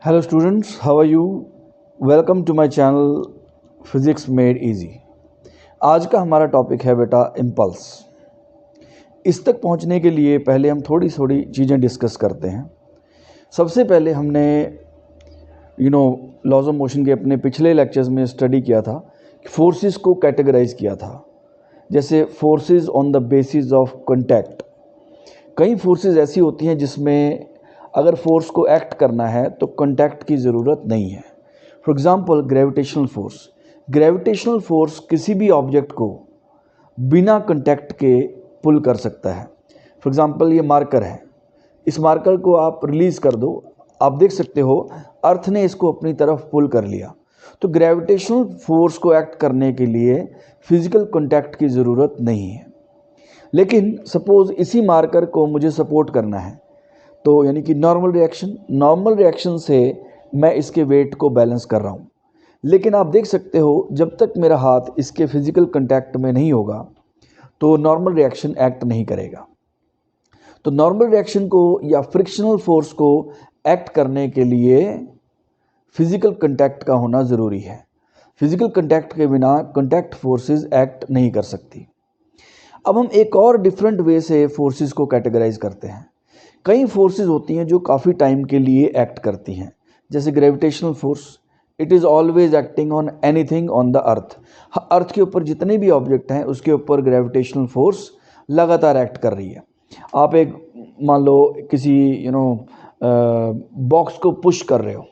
Hello students, how are you? Welcome to my channel Physics Made Easy। आज का हमारा topic है बेटा इम्पल्स। इस तक पहुंचने के लिए पहले हम थोड़ी थोड़ी चीज़ें डिस्कस करते हैं। सबसे पहले हमने लॉज ऑफ मोशन के अपने पिछले लेक्चर्स में स्टडी किया था कि फोर्सेस को कैटेगराइज किया था। जैसे forces on the basis of contact. कई फोर्सेस ऐसी होती हैं जिसमें अगर फोर्स को एक्ट करना है तो कॉन्टैक्ट की ज़रूरत नहीं है। For example gravitational force. Gravitational force किसी भी ऑब्जेक्ट को बिना कॉन्टैक्ट के पुल कर सकता है। फॉर एग्ज़ाम्पल ये मार्कर है, इस मार्कर को आप रिलीज़ कर दो, आप देख सकते हो अर्थ ने इसको अपनी तरफ पुल कर लिया। तो ग्रेविटेशनल फोर्स को एक्ट करने के लिए फिज़िकल कॉन्टैक्ट की ज़रूरत नहीं है। लेकिन सपोज़ इसी मार्कर को मुझे सपोर्ट करना है, तो यानी कि नॉर्मल रिएक्शन से मैं इसके वेट को बैलेंस कर रहा हूँ। लेकिन आप देख सकते हो जब तक मेरा हाथ इसके फिज़िकल कांटेक्ट में नहीं होगा तो नॉर्मल रिएक्शन एक्ट नहीं करेगा। तो नॉर्मल रिएक्शन को या फ्रिक्शनल फोर्स को एक्ट करने के लिए फिज़िकल कांटेक्ट का होना ज़रूरी है। फिज़िकल कांटेक्ट के बिना कांटेक्ट फोर्सेस एक्ट नहीं कर सकती। अब हम एक और डिफरेंट वे से फोर्सेस को कैटेगराइज करते हैं। कई फोर्सेस होती हैं जो काफ़ी टाइम के लिए एक्ट करती हैं, जैसे gravitational force. It is always acting on anything on the earth. Earth के ऊपर जितने भी ऑब्जेक्ट हैं उसके ऊपर ग्रेविटेशनल फोर्स लगातार एक्ट कर रही है। आप एक मान लो किसी बॉक्स को पुश कर रहे हो,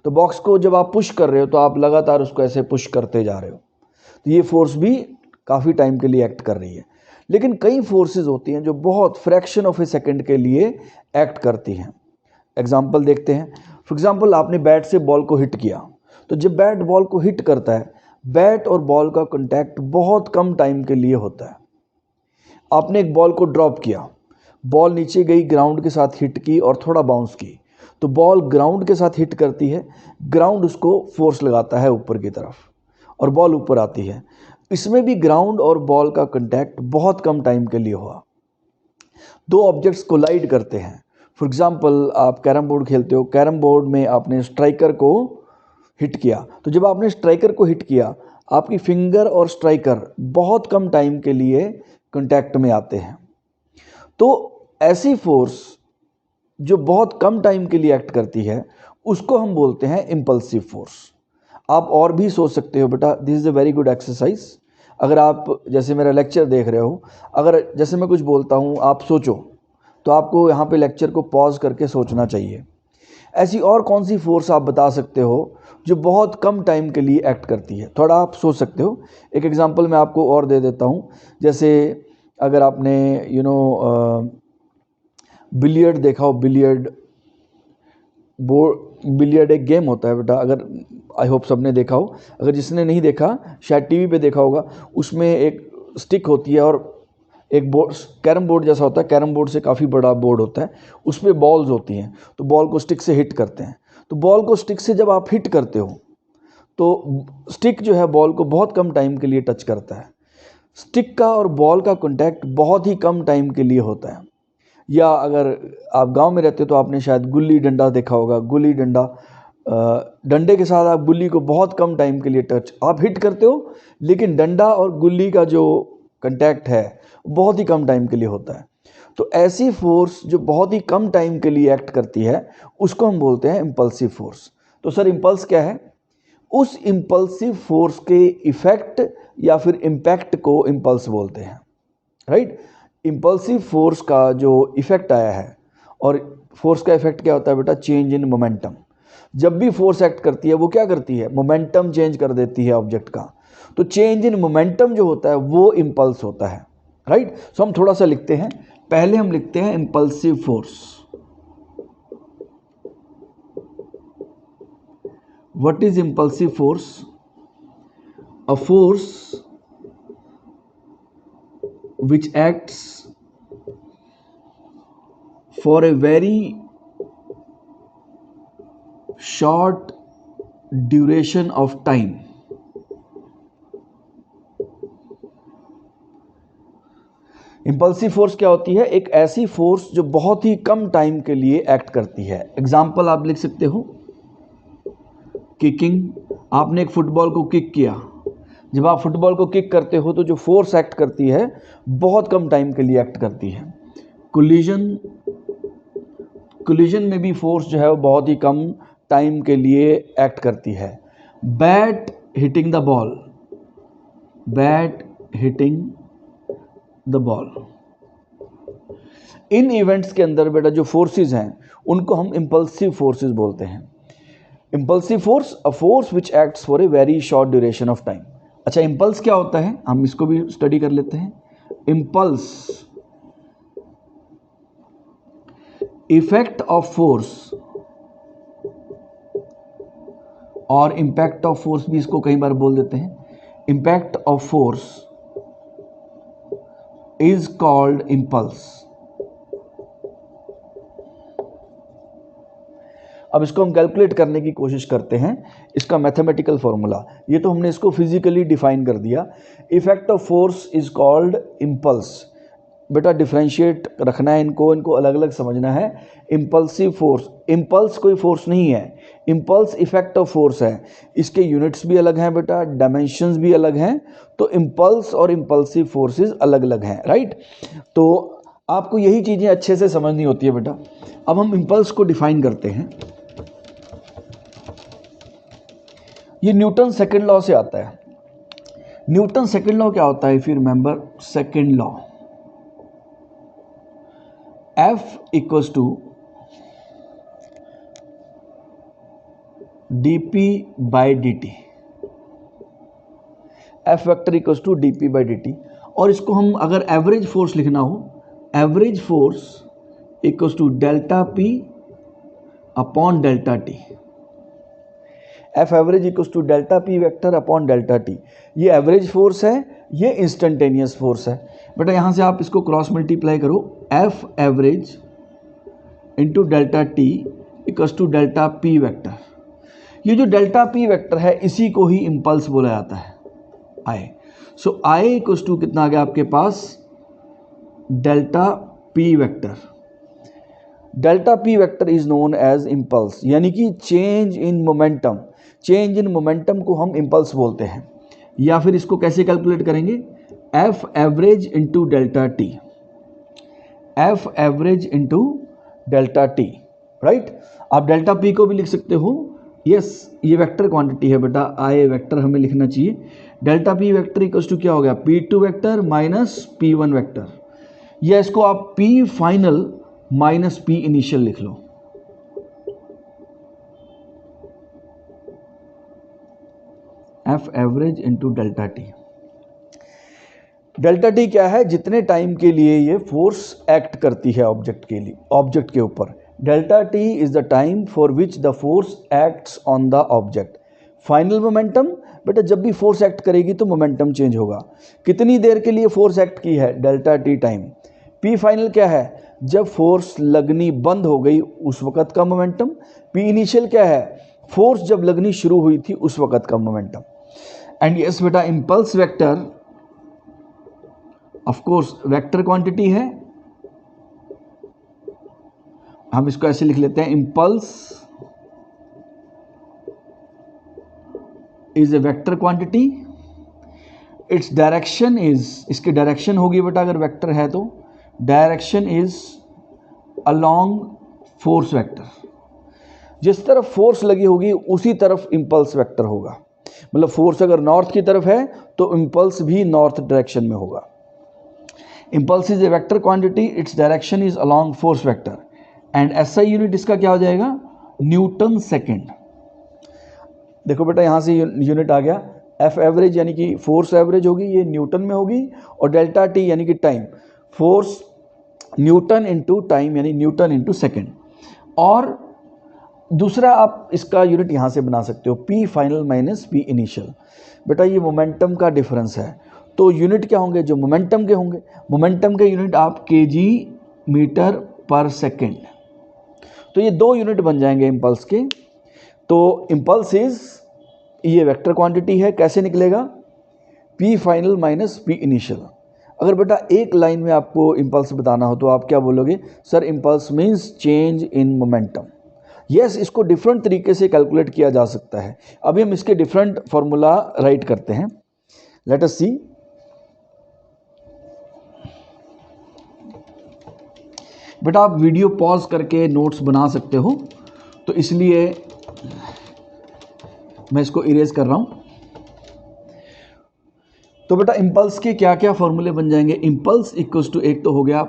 तो बॉक्स को जब आप पुश कर रहे हो तो आप लगातार उसको ऐसे पुश करते जा रहे हो, तो ये फोर्स भी काफ़ी टाइम के लिए एक्ट कर रही है। लेकिन कई फोर्सेस होती हैं जो बहुत फ्रैक्शन ऑफ ए सेकंड के लिए एक्ट करती हैं। एग्जांपल देखते हैं। फॉर एग्जांपल आपने बैट से बॉल को हिट किया, तो जब बैट बॉल को हिट करता है, बैट और बॉल का कांटेक्ट बहुत कम टाइम के लिए होता है। आपने एक बॉल को ड्रॉप किया, बॉल नीचे गई, ग्राउंड के साथ हिट की और थोड़ा बाउंस की, तो बॉल ग्राउंड के साथ हिट करती है, ग्राउंड उसको फोर्स लगाता है ऊपर की तरफ और बॉल ऊपर आती है। इसमें भी ग्राउंड और बॉल का कांटेक्ट बहुत कम टाइम के लिए हुआ। दो ऑब्जेक्ट्स कोलाइड करते हैं। फॉर एग्जांपल आप कैरम बोर्ड खेलते हो, कैरम बोर्ड में आपने स्ट्राइकर को हिट किया, तो जब आपने स्ट्राइकर को हिट किया, आपकी फिंगर और स्ट्राइकर बहुत कम टाइम के लिए कांटेक्ट में आते हैं। तो ऐसी फोर्स जो बहुत कम टाइम के लिए एक्ट करती है उसको हम बोलते हैं इम्पल्सिव फोर्स। आप और भी सोच सकते हो बेटा, this is a very good exercise. अगर आप जैसे मेरा लेक्चर देख रहे हो, अगर जैसे मैं कुछ बोलता हूँ आप सोचो, तो आपको यहाँ पे लेक्चर को पॉज करके सोचना चाहिए। ऐसी और कौन सी फोर्स आप बता सकते हो जो बहुत कम टाइम के लिए एक्ट करती है? थोड़ा आप सोच सकते हो। एक एग्जांपल मैं आपको और दे देता हूँ। जैसे अगर आपने बिलियर्ड देखा हो, बिलियर्ड एक गेम होता है बेटा, अगर आई होप सबने देखा हो। अगर जिसने नहीं देखा शायद टीवी पे देखा होगा। उसमें एक स्टिक होती है और एक बोर्ड, कैरम बोर्ड जैसा होता है, कैरम बोर्ड से काफ़ी बड़ा बोर्ड होता है, उसमें बॉल्स होती हैं, तो बॉल को स्टिक से हिट करते हैं। तो बॉल को स्टिक से जब आप हिट करते हो तो स्टिक जो है बॉल को बहुत कम टाइम के लिए टच करता है। स्टिक का और बॉल का कॉन्टैक्ट बहुत ही कम टाइम के लिए होता है। या अगर आप गांव में रहते हो तो आपने शायद गुल्ली डंडा देखा होगा। गुल्ली डंडा, डंडे के साथ आप गुल्ली को बहुत कम टाइम के लिए टच आप हिट करते हो, लेकिन डंडा और गुल्ली का जो कांटेक्ट है बहुत ही कम टाइम के लिए होता है। तो ऐसी फोर्स जो बहुत ही कम टाइम के लिए एक्ट करती है उसको हम बोलते हैं इम्पल्सिव फोर्स। तो सर इम्पल्स क्या है? उस इम्पल्सिव फोर्स के इफेक्ट या फिर इम्पैक्ट को इम्पल्स बोलते हैं, राइट। इम्पल्सिव फोर्स का जो इफेक्ट आया है, और फोर्स का इफेक्ट क्या होता है बेटा? Change in momentum. जब भी फोर्स एक्ट करती है वो क्या करती है? मोमेंटम चेंज कर देती है ऑब्जेक्ट का। तो चेंज इन मोमेंटम जो होता है वो इम्पल्स होता है, राइट। सो हम थोड़ा सा लिखते हैं। पहले हम लिखते हैं impulsive force. What is impulsive force? A force which acts for a very short duration of time. Impulsive force क्या होती है? एक ऐसी फोर्स जो बहुत ही कम टाइम के लिए एक्ट करती है। एग्जाम्पल आप लिख सकते हो। किकिंग, आपने एक फुटबॉल को किक किया। जब आप फुटबॉल को किक करते हो तो जो फोर्स एक्ट करती है बहुत कम टाइम के लिए एक्ट करती है। कोलिजन, कोलिजन में भी फोर्स जो है वो बहुत ही कम टाइम के लिए एक्ट करती है। Bat hitting the ball, bat hitting the ball, इन इवेंट्स के अंदर बेटा जो फोर्सेस हैं उनको हम इंपल्सिव फोर्सेस बोलते हैं। Impulsive force, a force which acts for a very short duration of time. अच्छा, इंपल्स क्या होता है, हम इसको भी स्टडी कर लेते हैं। इंपल्स, इफेक्ट ऑफ फोर्स और इम्पैक्ट ऑफ फोर्स भी इसको कई बार बोल देते हैं। Impact of force is called impulse. अब इसको हम कैलकुलेट करने की कोशिश करते हैं, इसका मैथमेटिकल फॉर्मूला। ये तो हमने इसको फिजिकली डिफाइन कर दिया। Effect of force is called impulse. बेटा डिफरेंशिएट रखना है इनको, इनको अलग अलग समझना है। इंपल्सिव फोर्स, इंपल्स कोई फोर्स नहीं है, इंपल्स इफेक्ट ऑफ फोर्स है। इसके यूनिट्स भी अलग हैं बेटा, डायमेंशंस भी अलग हैं। तो इंपल्स और इंपल्सिव फोर्सेस अलग अलग हैं, राइट। तो आपको यही चीज़ें अच्छे से समझनी होती है बेटा। अब हम इंपल्स को डिफाइन करते हैं। ये न्यूटन सेकंड लॉ से आता है। न्यूटन सेकंड लॉ क्या होता है, if you remember second law, F equals to dp by dt, F vector equals to dp by dt। और इसको हम अगर एवरेज फोर्स लिखना हो, average force equals to delta p upon delta t। F average equals to delta p vector upon delta t। ये average force है, ये instantaneous force है। बेटा यहाँ से आप इसको क्रॉस मल्टीप्लाई करो, F average into delta t equals to delta p vector. ये जो डेल्टा p वेक्टर है इसी को ही इंपल्स बोला जाता है, I। So I equals to कितना आ गया आपके पास, delta p vector. Delta p vector is known as impulse, यानी कि change in momentum. Change in momentum को हम इंपल्स बोलते हैं। या फिर इसको कैसे कैलकुलेट करेंगे, F average into delta t, F average into delta t, right. आप डेल्टा p को भी लिख सकते हो, यस ये वेक्टर क्वांटिटी है बेटा, I वेक्टर हमें लिखना चाहिए। Delta p vector equals to क्या हो गया, P2 vector minus P1 vector, या इसको आप P final minus P initial लिख लो। F average into delta t। Delta t क्या है, जितने टाइम के लिए ये फोर्स एक्ट करती है ऑब्जेक्ट के लिए, ऑब्जेक्ट के ऊपर। Delta t is the time for which the force acts on the object. Final momentum, बेटा जब भी फोर्स एक्ट करेगी तो मोमेंटम चेंज होगा। कितनी देर के लिए फोर्स एक्ट की है, delta t time. P final क्या है, जब फोर्स लगनी बंद हो गई उस वक्त का मोमेंटम। P इनिशियल क्या है, फोर्स जब लगनी शुरू हुई थी उस वक्त का मोमेंटम। एंड यस बेटा, impulse vector of course vector quantity है, हम इसको ऐसे लिख लेते हैं, impulse is a vector quantity. Its direction is, इसकी डायरेक्शन होगी बेटा अगर वेक्टर है तो, direction is along force vector. जिस तरफ फोर्स लगी होगी उसी तरफ इंपल्स वेक्टर होगा। मतलब फोर्स अगर नॉर्थ की तरफ है तो इंपल्स भी नॉर्थ डायरेक्शन में होगा। Impulse is a vector quantity, its direction is along force vector. And SI unit इसका क्या हो जाएगा, न्यूटन सेकेंड। देखो बेटा यहाँ से यूनिट आ गया, एफ एवरेज यानी कि फोर्स एवरेज होगी, ये न्यूटन में होगी, और डेल्टा टी यानी कि time, force Newton into time यानी न्यूटन इंटू सेकेंड। और दूसरा आप इसका यूनिट यहाँ से बना सकते हो, P final minus p initial. बेटा ये मोमेंटम का डिफरेंस है, तो यूनिट क्या होंगे जो मोमेंटम के होंगे, मोमेंटम के यूनिट आप केजी मीटर पर सेकेंड। तो ये दो यूनिट बन जाएंगे इम्पल्स के। तो इम्पल्स इज ये वेक्टर क्वांटिटी है, कैसे निकलेगा, P final minus p initial. अगर बेटा एक लाइन में आपको इम्पल्स बताना हो तो आप क्या बोलोगे, sir impulse means change in momentum. Yes, इसको डिफरेंट तरीके से कैलकुलेट किया जा सकता है। अभी हम इसके डिफरेंट फॉर्मूला राइट करते हैं। लेट अस सी। बेटा आप वीडियो पॉज करके नोट्स बना सकते हो, तो इसलिए मैं इसको इरेज कर रहा हूं। तो बेटा इम्पल्स के क्या क्या फॉर्मूले बन जाएंगे? इम्पल्स इक्वल्स टू, एक तो हो गया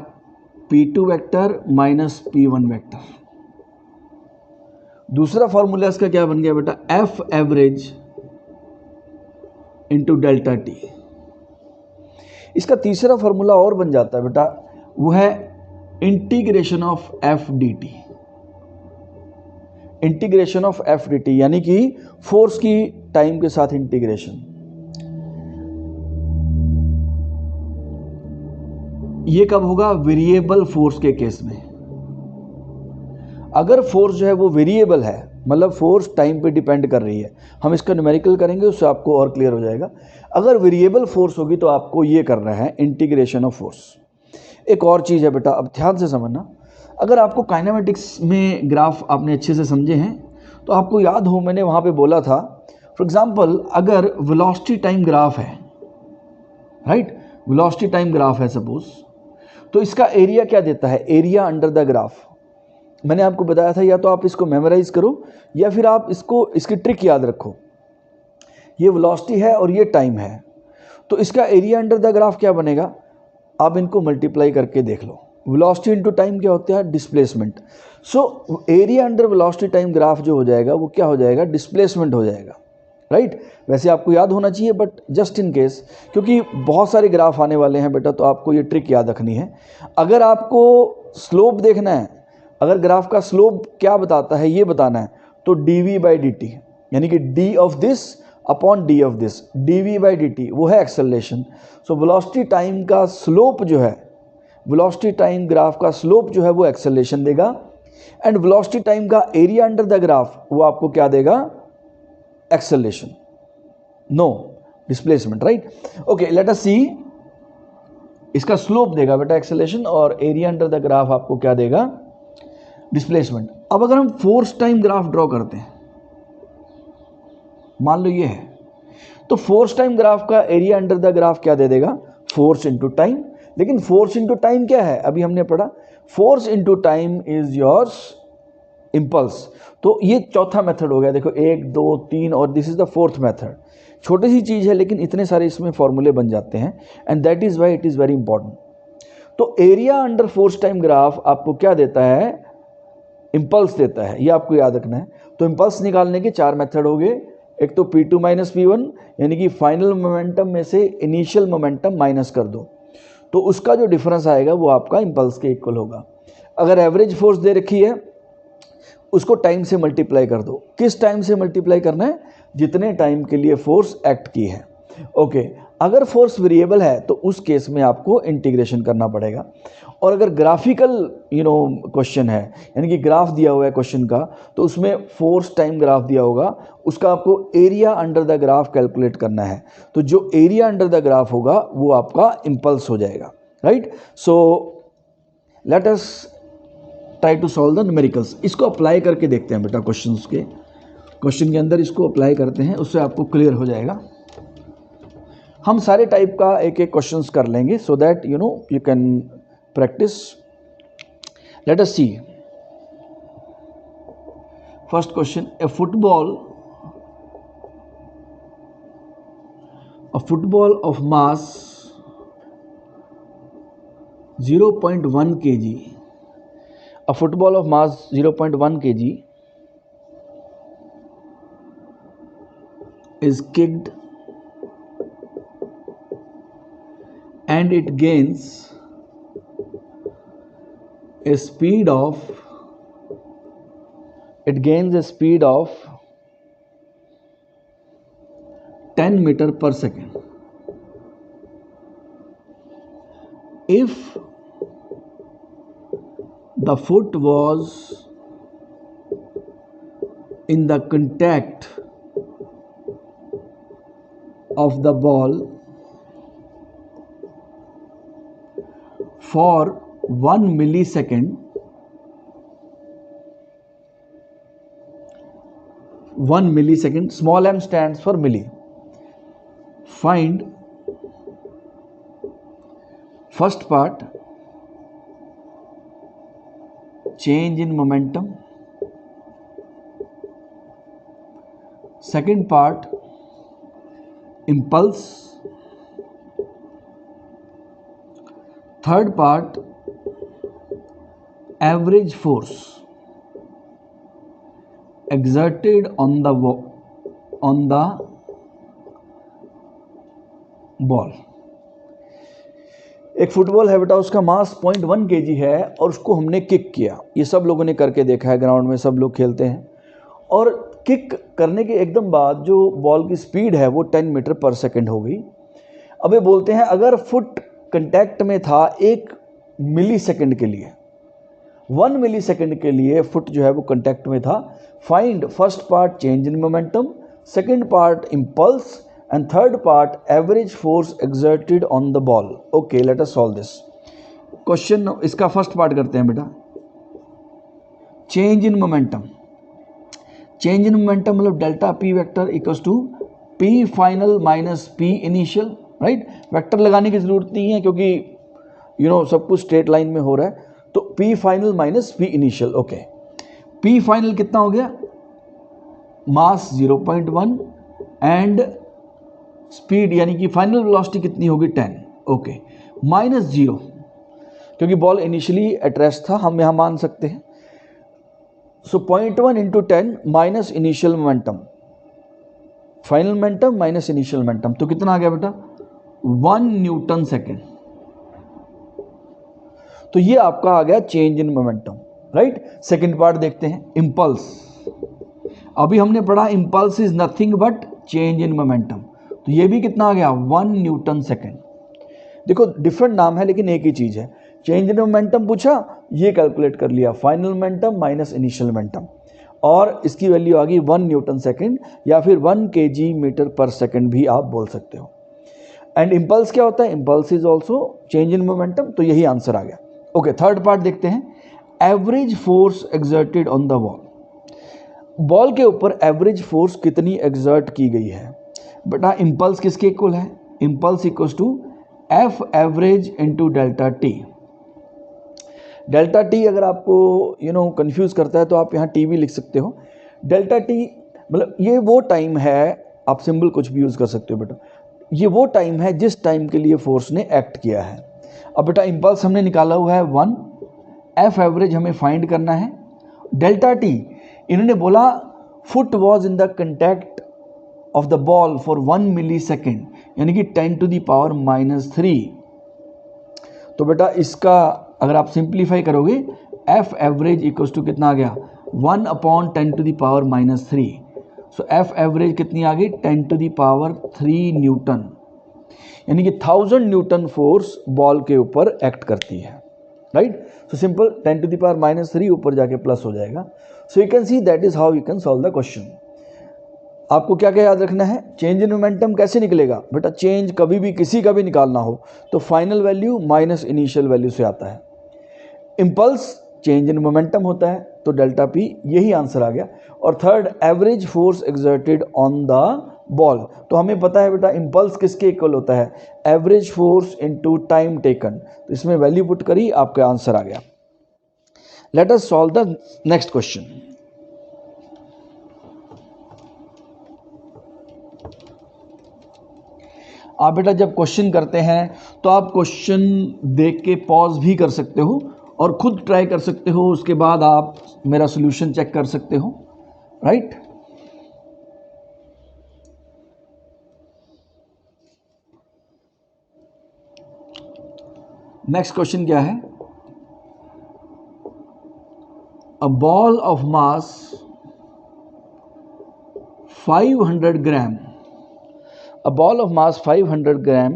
P2 vector minus P1 vector. दूसरा फॉर्मूला इसका क्या बन गया बेटा? F average into delta T. इसका तीसरा फॉर्मूला और बन जाता है बेटा, वो है integration of F D T. Integration of F D T यानी कि फोर्स की टाइम के साथ इंटीग्रेशन। ये कब होगा? वेरिएबल फोर्स के केस में। अगर फोर्स जो है वो वेरिएबल है, मतलब फोर्स टाइम पे डिपेंड कर रही है, हम इसका न्यूमेरिकल करेंगे, उससे आपको और क्लियर हो जाएगा। अगर वेरिएबल फोर्स होगी तो आपको ये करना है इंटीग्रेशन ऑफ फोर्स। एक और चीज़ है बेटा, अब ध्यान से समझना, अगर आपको काइनेमेटिक्स में ग्राफ आपने अच्छे से समझे हैं तो आपको याद हो मैंने वहाँ पे बोला था, फॉर एग्जांपल अगर वेलोसिटी टाइम ग्राफ है, राइट, वेलोसिटी टाइम ग्राफ है सपोज, तो इसका एरिया क्या देता है? Area under the graph. मैंने आपको बताया था, या तो आप इसको मेमोराइज करो या फिर आप इसकी ट्रिक याद रखो। ये वेलोसिटी है और ये टाइम है, तो इसका एरिया अंडर द ग्राफ क्या बनेगा? आप इनको मल्टीप्लाई करके देख लो। वेलोसिटी इनटू टाइम क्या होता है? Displacement. So area under velocity time graph जो हो जाएगा वो क्या हो जाएगा? डिस्प्लेसमेंट हो जाएगा, राइट। वैसे आपको याद होना चाहिए, बट जस्ट इन केस, क्योंकि बहुत सारे ग्राफ आने वाले हैं बेटा, तो आपको ये ट्रिक याद रखनी है। अगर आपको स्लोप देखना है, अगर ग्राफ का स्लोप क्या बताता है ये बताना है, तो dv बाई डी टी, यानी कि d of this upon d of this, dv by d t वो है एक्सेलरेशन। सो वेलोसिटी टाइम का स्लोप जो है, वेलोसिटी टाइम ग्राफ का स्लोप जो है वो एक्सेलरेशन देगा, एंड वेलोसिटी टाइम का एरिया अंडर द ग्राफ वो आपको क्या देगा? Acceleration, no displacement, right. Okay, let us see. इसका स्लोप देगा बेटा एक्सेलरेशन, और एरिया अंडर द ग्राफ आपको क्या देगा? डिस्प्लेसमेंट। अब अगर हम फोर्स टाइम ग्राफ ड्रॉ करते हैं, मान लो ये है, तो फोर्स टाइम ग्राफ का एरिया अंडर द ग्राफ क्या दे देगा? Force into time. लेकिन फोर्स इंटू टाइम क्या है? अभी हमने पढ़ा, force into time is yours impulse. तो ये चौथा मेथड हो गया, देखो 1 2 3, और this is the fourth method. छोटी सी चीज़ है लेकिन इतने सारे इसमें फॉर्मूले बन जाते हैं, and that is why it is very important. तो area under force time graph आपको क्या देता है? इम्पल्स देता है, ये आपको याद रखना है। तो इम्पल्स निकालने के 4 मेथड हो गए। एक तो P2 माइनस P1, यानी कि फाइनल मोमेंटम में से इनिशियल मोमेंटम माइनस कर दो, तो उसका जो डिफरेंस आएगा वो आपका इम्पल्स के इक्वल होगा। अगर एवरेज फोर्स दे रखी है, उसको टाइम से मल्टीप्लाई कर दो। किस टाइम से मल्टीप्लाई करना है? जितने टाइम के लिए फोर्स एक्ट की है। ओके, अगर फोर्स वेरिएबल है तो उस केस में आपको इंटीग्रेशन करना पड़ेगा। और अगर ग्राफिकल क्वेश्चन है, यानी कि ग्राफ दिया हुआ है क्वेश्चन का, तो उसमें फोर्स टाइम ग्राफ दिया होगा, उसका आपको area under the graph calculate करना है। तो जो एरिया अंडर द ग्राफ होगा वो आपका इम्पल्स हो जाएगा, right. So let us try to solve the numericals. इसको अप्लाई करके देखते हैं बेटा, क्वेश्चन के अंदर इसको अप्लाई करते हैं, उससे आपको क्लियर हो जाएगा। हम सारे टाइप का एक एक क्वेश्चंस कर लेंगे, so that you can practice. Let us see first question. A football of mass 0.1 kg, a football of mass 0.1 kg is kicked and it gains a speed of 10 meter per second. If the foot was in the contact of the ball for 1 millisecond, 1 millisecond. Small m stands for milli. Find first part, change in momentum. Second part, impulse. Third part, average force exerted on the ball. एक football है बेटा, उसका मास 0.1 kg है और उसको हमने kick किया. ये सब लोगों ने करके देखा है, ग्राउंड में सब लोग खेलते हैं. और किक करने के एकदम बाद जो बॉल की स्पीड है वो 10 मीटर पर सेकंड हो गई. अब ये बोलते हैं अगर फुट कंटैक्ट में था 1 मिली सेकंड के लिए, 1 मिली सेकंड के लिए फुट जो है वो कंटैक्ट में था. Find first part change in momentum, second part impulse and third part average force exerted on the ball. Okay, let us solve this question. इसका फर्स्ट पार्ट करते हैं बेटा. Change in momentum. Change in momentum मतलब delta p vector equals to p final minus p initial. Right, vector लगाने की जरूरत नहीं है क्योंकि सब कुछ स्ट्रेट लाइन में हो रहा है. तो P final minus p initial. Okay, P final कितना हो गया? मास 0.1 एंड स्पीड यानी कि फाइनल वेलोसिटी कितनी होगी? 10. ओके, माइनस 0 क्योंकि बॉल इनिशियली एट रेस्ट था, हम यहां मान सकते हैं. सो 0.1 into 10 minus initial momentum, final momentum minus initial momentum, तो कितना आ गया बेटा? 1 न्यूटन सेकेंड. तो ये आपका आ गया change in momentum. Right, second part देखते हैं, इम्पल्स. अभी हमने पढ़ा impulse is nothing but change in momentum. तो ये भी कितना आ गया? 1 न्यूटन सेकेंड. देखो डिफरेंट नाम है लेकिन एक ही चीज है. चेंज इन मोमेंटम पूछा, ये कैलकुलेट कर लिया, final momentum minus initial momentum, और इसकी वैल्यू आ गई 1 न्यूटन सेकेंड या फिर 1 kg मीटर पर सेकेंड भी आप बोल सकते हो. एंड इम्पल्स क्या होता है? Impulse is also change in momentum. तो यही आंसर आ गया. ओके, थर्ड पार्ट देखते हैं, average force exerted on the ball. Ball के ऊपर एवरेज फोर्स कितनी एक्सर्ट की गई है? बेटा इम्पल्स किसके इक्वल है? Impulse equals to F average into delta T. Delta T अगर आपको कंफ्यूज करता है तो आप यहाँ टी भी लिख सकते हो. डेल्टा टी मतलब ये वो टाइम है, आप सिंबल कुछ भी यूज़ कर सकते हो बेटा. ये वो टाइम है जिस टाइम के लिए फोर्स ने एक्ट किया है. अब बेटा इम्पल्स हमने निकाला हुआ है 1, एफ एवरेज हमें फाइंड करना है. डेल्टा टी इन्होंने बोला foot was in the contact of the ball for 1 millisecond यानी कि 10 to the power -3. तो बेटा इसका अगर आप सिंप्लीफाई करोगे एफ एवरेज इक्वल्स टू कितना आ गया? 1/10 to the power -3. So F average कितनी आ गई? 10 to the power 3 न्यूटन, यानी कि 1000 न्यूटन फोर्स बॉल के ऊपर एक्ट करती है. Right, so simple 10 to the power -3 ऊपर जाके प्लस हो जाएगा. So you can see that is how you can solve the question. आपको क्या क्या याद रखना है? चेंज इन मोमेंटम कैसे निकलेगा? बेटा चेंज कभी भी किसी का भी निकालना हो तो final value minus initial value से आता है. इम्पल्स चेंज इन मोमेंटम होता है, तो डेल्टा पी, यही आंसर आ गया. और third average force exerted on the ball. तो हमें पता है बेटा इम्पल्स किसके इक्वल होता है? Average force into time taken. तो इसमें वैल्यू पुट करी, आपका आंसर आ गया. Late us solve the next question. आप बेटा जब क्वेश्चन करते हैं तो आप क्वेश्चन देख के पॉज भी कर सकते हो और खुद ट्राई कर सकते हो, उसके बाद आप मेरा सॉल्यूशन चेक कर सकते हो. राइट, नेक्स्ट क्वेश्चन क्या है? A ball of mass 500 gram. A ball of mass 500 gram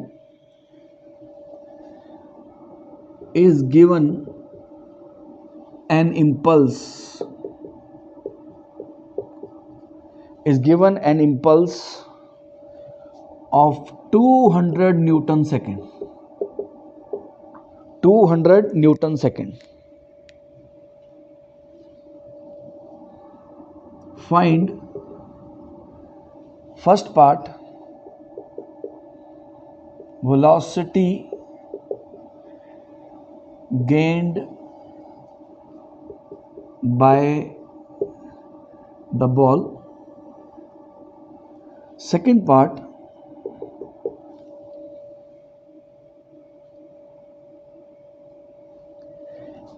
is given an impulse of 200 Newton second. 200 Newton second. Find first part velocity gained by the ball. Second part,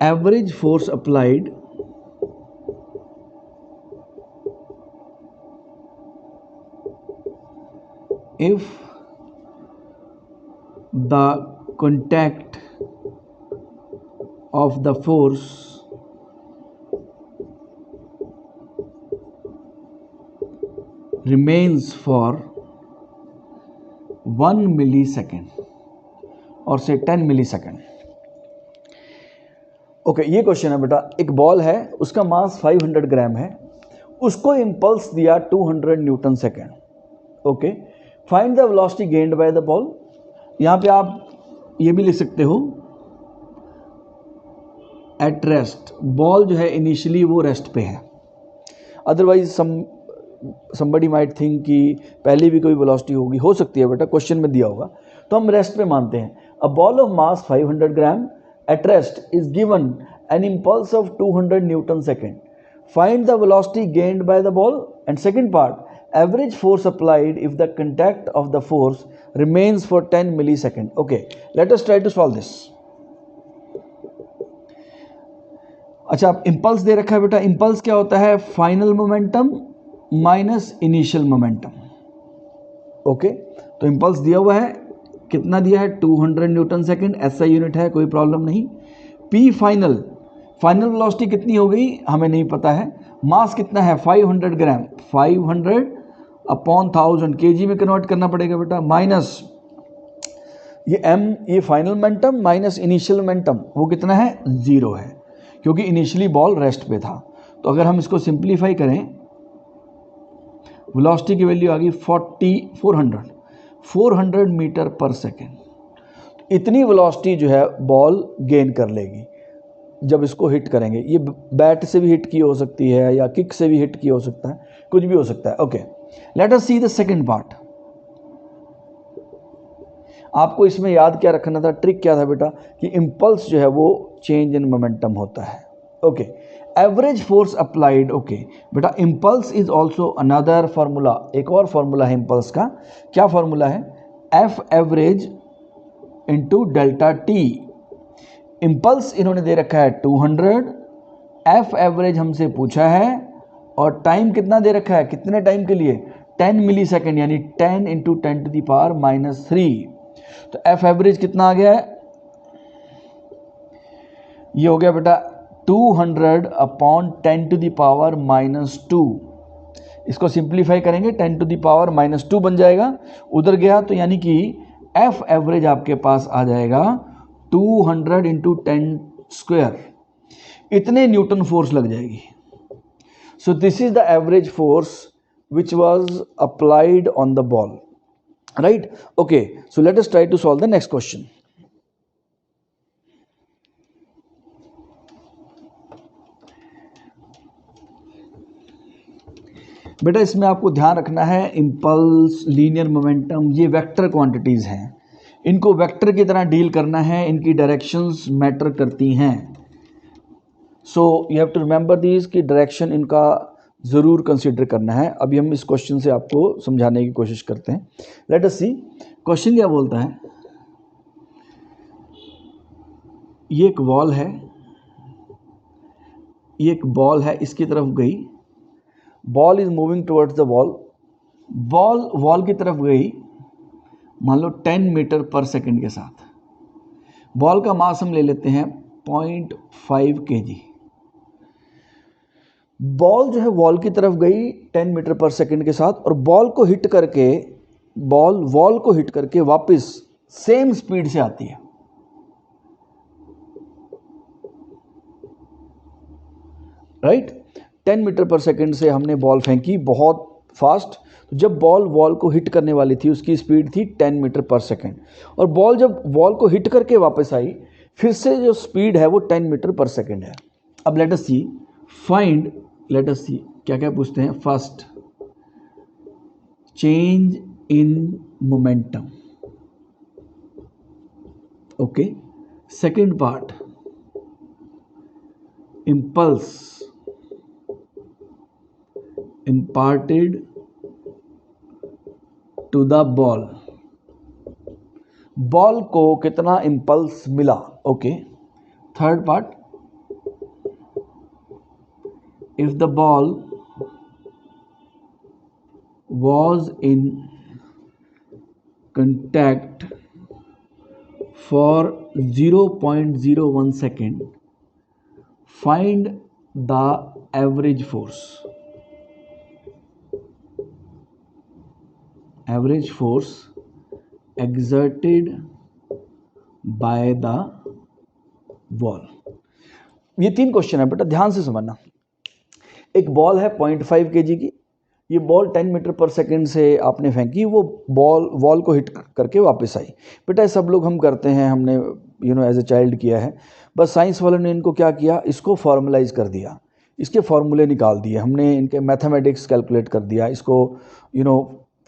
average force applied if the contact of the force remains for 1 millisecond और से 10 millisecond. Okay, ये question है बेटा, एक ball है, उसका मास 500 ग्राम है, उसको इंपल्स दिया 200 Newton second. Okay, find the velocity gained by the ball. यहाँ पे आप ये भी लिख सकते हो एट रेस्ट। बॉल जो है इनिशियली वो रेस्ट पे है, अदरवाइज somebody might think कि पहले भी कोई वेलोसिटी होगी, हो सकती है बेटा, क्वेश्चन में दिया होगा, तो हम रेस्ट पे मानते हैं। A ball of mass 500 gram at rest is given an impulse of 200 Newton second. Find the velocity gained by the ball. And second part, average force applied if the contact of the force remains for 10 millisecond. Okay, let us try to solve this. अच्छा, अब impulse दे रखा है बेटा। Impulse क्या होता है? Final momentum minus initial momentum. Okay, तो impulse दिया हुआ है, कितना दिया है? 200 न्यूटन सेकेंड, SI यूनिट है, कोई प्रॉब्लम नहीं। P फाइनल, फाइनल वेलोसिटी कितनी हो गई हमें नहीं पता है। मास कितना है? 500 ग्राम, 500 अपॉन 1000 kg में कन्वर्ट करना पड़ेगा बेटा, माइनस ये m, ये final momentum minus initial momentum, वो कितना है? 0 है, क्योंकि इनिशियली बॉल रेस्ट पे था। तो अगर हम इसको सिंप्लीफाई करें, वेलोसिटी की वैल्यू आ गई 400 मीटर पर सेकेंड। इतनी वेलोसिटी जो है बॉल गेन कर लेगी जब इसको हिट करेंगे। ये बैट से भी हिट की हो सकती है या किक से भी हिट की हो सकता है, कुछ भी हो सकता है। Okay, let us see the second part. आपको इसमें याद क्या रखना था, ट्रिक क्या था बेटा, कि इंपल्स जो है वो चेंज इन मोमेंटम होता है। Okay, average force applied. Okay बेटा, impulse is also another formula, एक और फार्मूला है इंपल्स का। क्या फार्मूला है? F average into delta t. Impulse इन्होंने दे रखा है 200, एफ एवरेज हमसे पूछा है, और टाइम कितना दे रखा है, कितने टाइम के लिए? 10 मिलीसेकेंड, यानी 10 इंटू 10 टू द पावर -3। तो एफ एवरेज कितना आ गया है? ये हो गया बेटा 200 अपॉन 10 टू द पावर -2। इसको सिंप्लीफाई करेंगे, 10 टू द पावर -2 बन जाएगा, उधर गया तो यानी कि एफ एवरेज आपके पास आ जाएगा 200 इंटू 10 स्क्वायर, इतने न्यूटन फोर्स लग जाएगी। So this is the average force which was applied on the ball, right. Okay, so let us try to solve the next question. बेटा इसमें आपको ध्यान रखना है, इंपल्स, लीनियर मोमेंटम, ये वेक्टर क्वांटिटीज हैं, इनको वेक्टर की तरह डील करना है, इनकी डायरेक्शंस मैटर करती हैं। So you have to remember these कि डायरेक्शन इनका ज़रूर कंसीडर करना है। अभी हम इस क्वेश्चन से आपको समझाने की कोशिश करते हैं। लेट अस सी, क्वेश्चन क्या बोलता है। ये एक वॉल है, ये एक बॉल है, इसकी तरफ गई, ball is moving towards the wall, ball wall की तरफ गई मान लो 10 मीटर पर सेकंड के साथ। बॉल का मास हम ले लेते हैं 0.5 kg। बॉल जो है वॉल की तरफ गई 10 मीटर पर सेकंड के साथ, और बॉल को हिट करके, बॉल वॉल को हिट करके वापस सेम स्पीड से आती है, राइट। 10 मीटर पर सेकंड से हमने बॉल फेंकी बहुत फास्ट, तो जब बॉल वॉल को हिट करने वाली थी उसकी स्पीड थी 10 मीटर पर सेकंड, और बॉल जब वॉल को हिट करके वापस आई फिर से जो स्पीड है वो 10 मीटर पर सेकंड है। अब लेट अस सी, फाइंड, लेट अस सी क्या क्या पूछते हैं। First, change in momentum. Okay. Second part, impulse imparted to the ball. Ball को कितना इम्पल्स मिला. Okay. Third part, if the ball was in contact for 0.01 second, find the average force. Average force exerted by the ball. ये 3 question है बेटा, ध्यान से समझना. एक बॉल है 0.5 kg की. ये बॉल 10 मीटर पर सेकंड से आपने फेंकी, वो वॉल को हिट करके वापस आई. बेटा सब लोग हम करते हैं, हमने एज ए चाइल्ड किया है. बस साइंस वालों ने इनको क्या किया, इसको फॉर्मलाइज कर दिया, इसके फॉर्मूले निकाल दिए, हमने इनके मैथमेटिक्स कैलकुलेट कर दिया, इसको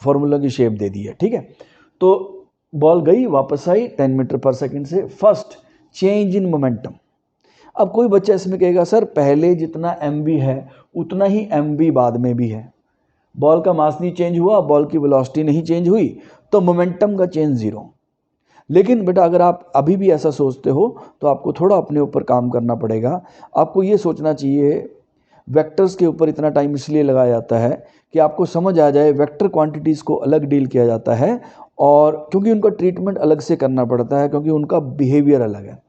फॉर्मूला की शेप दे दी है. ठीक है. तो बॉल गई, वापस आई 10 मीटर पर सेकंड से. First, change in momentum. अब कोई बच्चा इसमें कहेगा सर पहले जितना mv है उतना ही mv बाद में भी है. बॉल का मास नहीं चेंज हुआ, बॉल की वेलोसिटी नहीं चेंज हुई, तो मोमेंटम का चेंज 0. लेकिन बेटा अगर आप अभी भी ऐसा सोचते हो तो आपको थोड़ा अपने ऊपर काम करना पड़ेगा. आपको ये सोचना चाहिए, वेक्टर्स के ऊपर इतना टाइम इसलिए लगाया जाता है कि आपको समझ आ जाए वेक्टर क्वांटिटीज़ को अलग डील किया जाता है, और क्योंकि उनका ट्रीटमेंट अलग से करना पड़ता है, क्योंकि उनका बिहेवियर अलग है.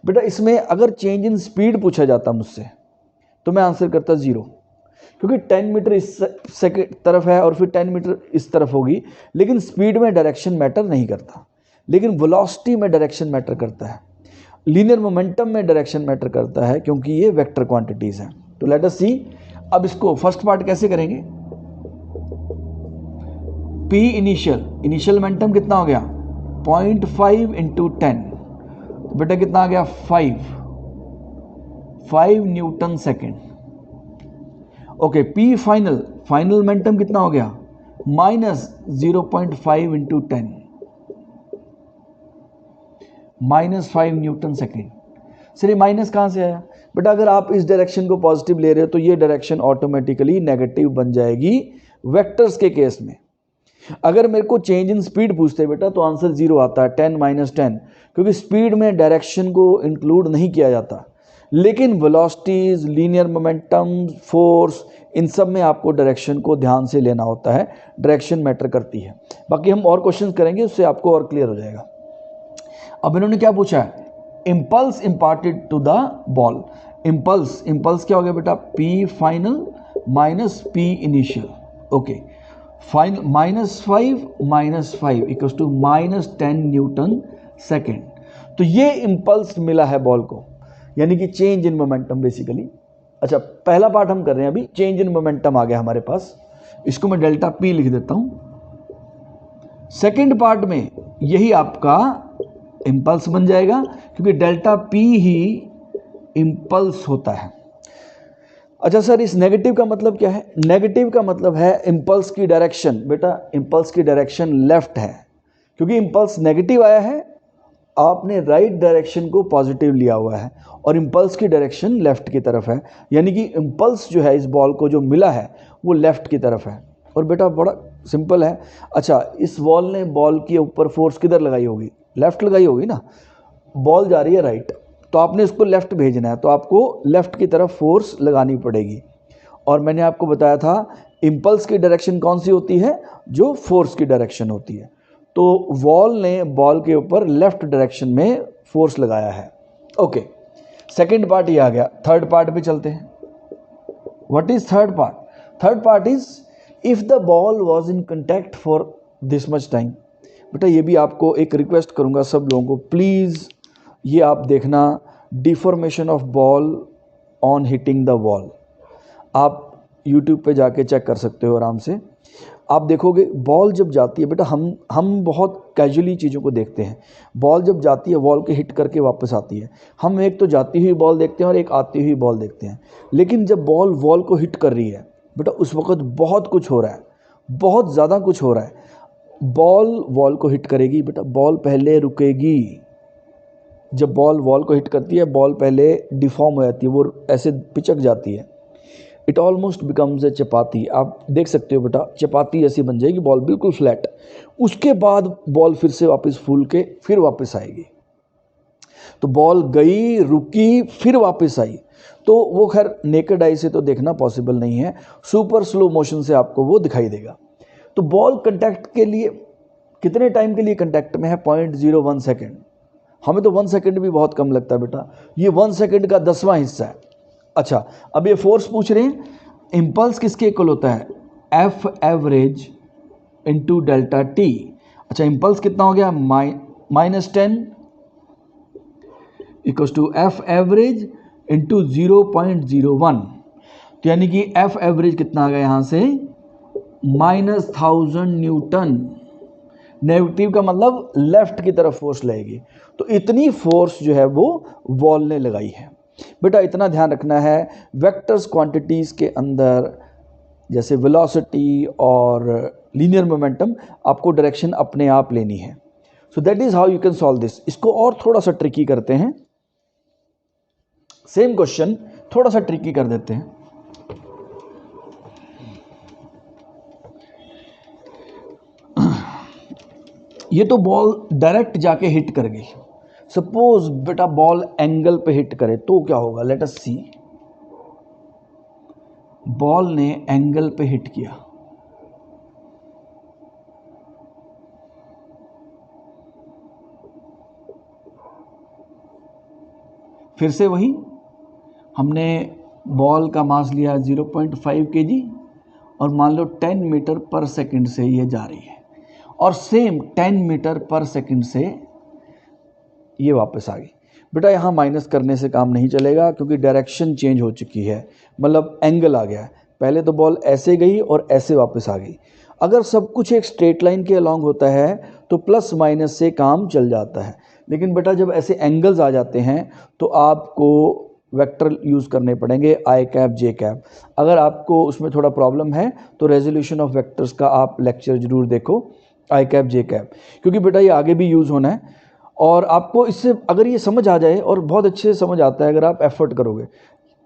बेटा इसमें अगर चेंज इन स्पीड पूछा जाता मुझसे तो मैं आंसर करता 0, क्योंकि 10 मीटर इस सेकंड तरफ है और फिर 10 मीटर इस तरफ होगी, लेकिन स्पीड में डायरेक्शन मैटर नहीं करता, लेकिन वेलोसिटी में डायरेक्शन मैटर करता है, लीनियर मोमेंटम में डायरेक्शन मैटर करता है, क्योंकि ये वेक्टर क्वांटिटीज़ हैं. तो लेट अस सी. अब इसको फर्स्ट पार्ट कैसे करेंगे. P इनिशियल मोमेंटम कितना हो गया 0.5 इंटू 10, बेटा कितना आ गया 5 newton second. Okay. P final momentum कितना हो गया -0.5 इंटू 10, -5 न्यूटन सेकेंड. सर ये माइनस कहाँ से आया. बेटा अगर आप इस डायरेक्शन को पॉजिटिव ले रहे हो तो ये डायरेक्शन ऑटोमेटिकली नेगेटिव बन जाएगी वेक्टर्स के केस में. अगर मेरे को चेंज इन स्पीड पूछते बेटा तो आंसर 0 आता है, 10 - 10, क्योंकि स्पीड में डायरेक्शन को इंक्लूड नहीं किया जाता. लेकिन वेलोसिटीज, लीनियर मोमेंटम, फोर्स, इन सब में आपको डायरेक्शन को ध्यान से लेना होता है, डायरेक्शन मैटर करती है. बाकी हम और क्वेश्चंस करेंगे, उससे आपको और क्लियर हो जाएगा. अब इन्होंने क्या पूछा है, impulse imparted to the ball. Impulse क्या हो गया बेटा, P final minus P initial. Okay. Final -5 equals to -10 newton second. तो ये इम्पल्स मिला है बॉल को, यानी कि चेंज इन मोमेंटम बेसिकली. अच्छा, पहला पार्ट हम कर रहे हैं अभी, चेंज इन मोमेंटम आ गया हमारे पास, इसको मैं डेल्टा P लिख देता हूं. सेकेंड पार्ट में यही आपका इम्पल्स बन जाएगा, क्योंकि डेल्टा P ही इम्पल्स होता है. अच्छा सर इस नेगेटिव का मतलब क्या है. नेगेटिव का मतलब है इम्पल्स की डायरेक्शन. बेटा इम्पल्स की डायरेक्शन लेफ्ट है, क्योंकि इम्पल्स नेगेटिव आया है, आपने राइट डायरेक्शन को पॉजिटिव लिया हुआ है, और इम्पल्स की डायरेक्शन लेफ्ट की तरफ है, यानी कि इम्पल्स जो है इस बॉल को जो मिला है वो लेफ्ट की तरफ है. और बेटा बड़ा सिंपल है. अच्छा, इस बॉल ने बॉल के ऊपर फोर्स किधर लगाई होगी, लेफ्ट लगाई होगी ना. बॉल जा रही है राइट, तो आपने इसको लेफ़्ट भेजना है, तो आपको लेफ़्ट की तरफ फोर्स लगानी पड़ेगी. और मैंने आपको बताया था इम्पल्स की डायरेक्शन कौन सी होती है, जो फोर्स की डायरेक्शन होती है. तो वॉल ने बॉल के ऊपर लेफ़्ट डायरेक्शन में फोर्स लगाया है. ओके, सेकेंड पार्ट ये आ गया. थर्ड पार्ट पे चलते हैं. What is third part. Third part is if the ball was in contact for this much time. बेटा ये भी आपको एक रिक्वेस्ट करूँगा सब लोगों को, प्लीज़ ये आप देखना, deformation of ball on hitting the wall. आप YouTube पे जाके चेक कर सकते हो आराम से. आप देखोगे बॉल जब जाती है, बेटा हम बहुत कैजुअली चीज़ों को देखते हैं. बॉल जब जाती है वॉल के हिट करके वापस आती है, हम एक तो जाती हुई बॉल देखते हैं और एक आती हुई बॉल देखते हैं. लेकिन जब बॉल वॉल को हिट कर रही है बेटा, उस वक्त बहुत कुछ हो रहा है. बहुत ज़्यादा कुछ हो रहा है, बॉल वॉल को हिट करेगी बेटा, बॉल पहले रुकेगी। जब बॉल वॉल को हिट करती है बॉल पहले डिफॉर्म हो जाती है, वो ऐसे पिचक जाती है। इट ऑलमोस्ट बिकम्स ए चपाती। आप देख सकते हो बेटा, चपाती ऐसी बन जाएगी बॉल, बिल्कुल फ्लैट। उसके बाद बॉल फिर से वापस फूल के फिर वापस आएगी। तो बॉल गई, रुकी, फिर वापस आई। तो वो खैर नेकेड आई से तो देखना पॉसिबल नहीं है, सुपर स्लो मोशन से आपको वो दिखाई देगा। तो बॉल कंटैक्ट के लिए कितने टाइम के लिए कंटैक्ट में है? 0.01 सेकेंड। हमें तो 1 सेकेंड भी बहुत कम लगता है बेटा, ये 1 सेकेंड का 10वां हिस्सा है। अच्छा, अब ये फोर्स पूछ रहे हैं, इम्पल्स किसके इक्वल होता है? F average into delta T. अच्छा, इम्पल्स कितना हो गया? -10 equals to F average into 0.01। तो यानी कि एफ एवरेज कितना आ गया यहाँ से? -1000 न्यूटन। नेगेटिव का मतलब लेफ्ट की तरफ फोर्स लगेगी। तो इतनी फोर्स जो है वो वॉल ने लगाई है। बेटा इतना ध्यान रखना है, वेक्टर्स क्वांटिटीज़ के अंदर जैसे वेलोसिटी और लीनियर मोमेंटम, आपको डायरेक्शन अपने आप लेनी है। So that is how you can solve this. इसको और थोड़ा सा ट्रिकी करते हैं, सेम क्वेश्चन थोड़ा सा ट्रिकी कर देते हैं। ये तो बॉल डायरेक्ट जाके हिट कर गई। सपोज बेटा बॉल एंगल पे हिट करे तो क्या होगा? लेट अस सी। बॉल ने एंगल पे हिट किया, फिर से वही, हमने बॉल का मास लिया 0.5 kg और मान लो 10 मीटर पर सेकंड से ये जा रही है, और सेम 10 मीटर पर सेकंड से ये वापस आ गई। बेटा यहाँ माइनस करने से काम नहीं चलेगा, क्योंकि डायरेक्शन चेंज हो चुकी है, मतलब एंगल आ गया है। पहले तो बॉल ऐसे गई और ऐसे वापस आ गई। अगर सब कुछ एक स्ट्रेट लाइन के अलॉन्ग होता है तो प्लस माइनस से काम चल जाता है, लेकिन बेटा जब ऐसे एंगल्स आ जाते हैं तो आपको वेक्टर यूज़ करने पड़ेंगे, आई कैप जे कैप। अगर आपको उसमें थोड़ा प्रॉब्लम है तो रेजोल्यूशन ऑफ वेक्टर्स का आप लेक्चर ज़रूर देखो, आई कैप जे कैप, क्योंकि बेटा ये आगे भी यूज़ होना है। और आपको इससे अगर ये समझ आ जाए, और बहुत अच्छे से समझ आता है अगर आप एफर्ट करोगे,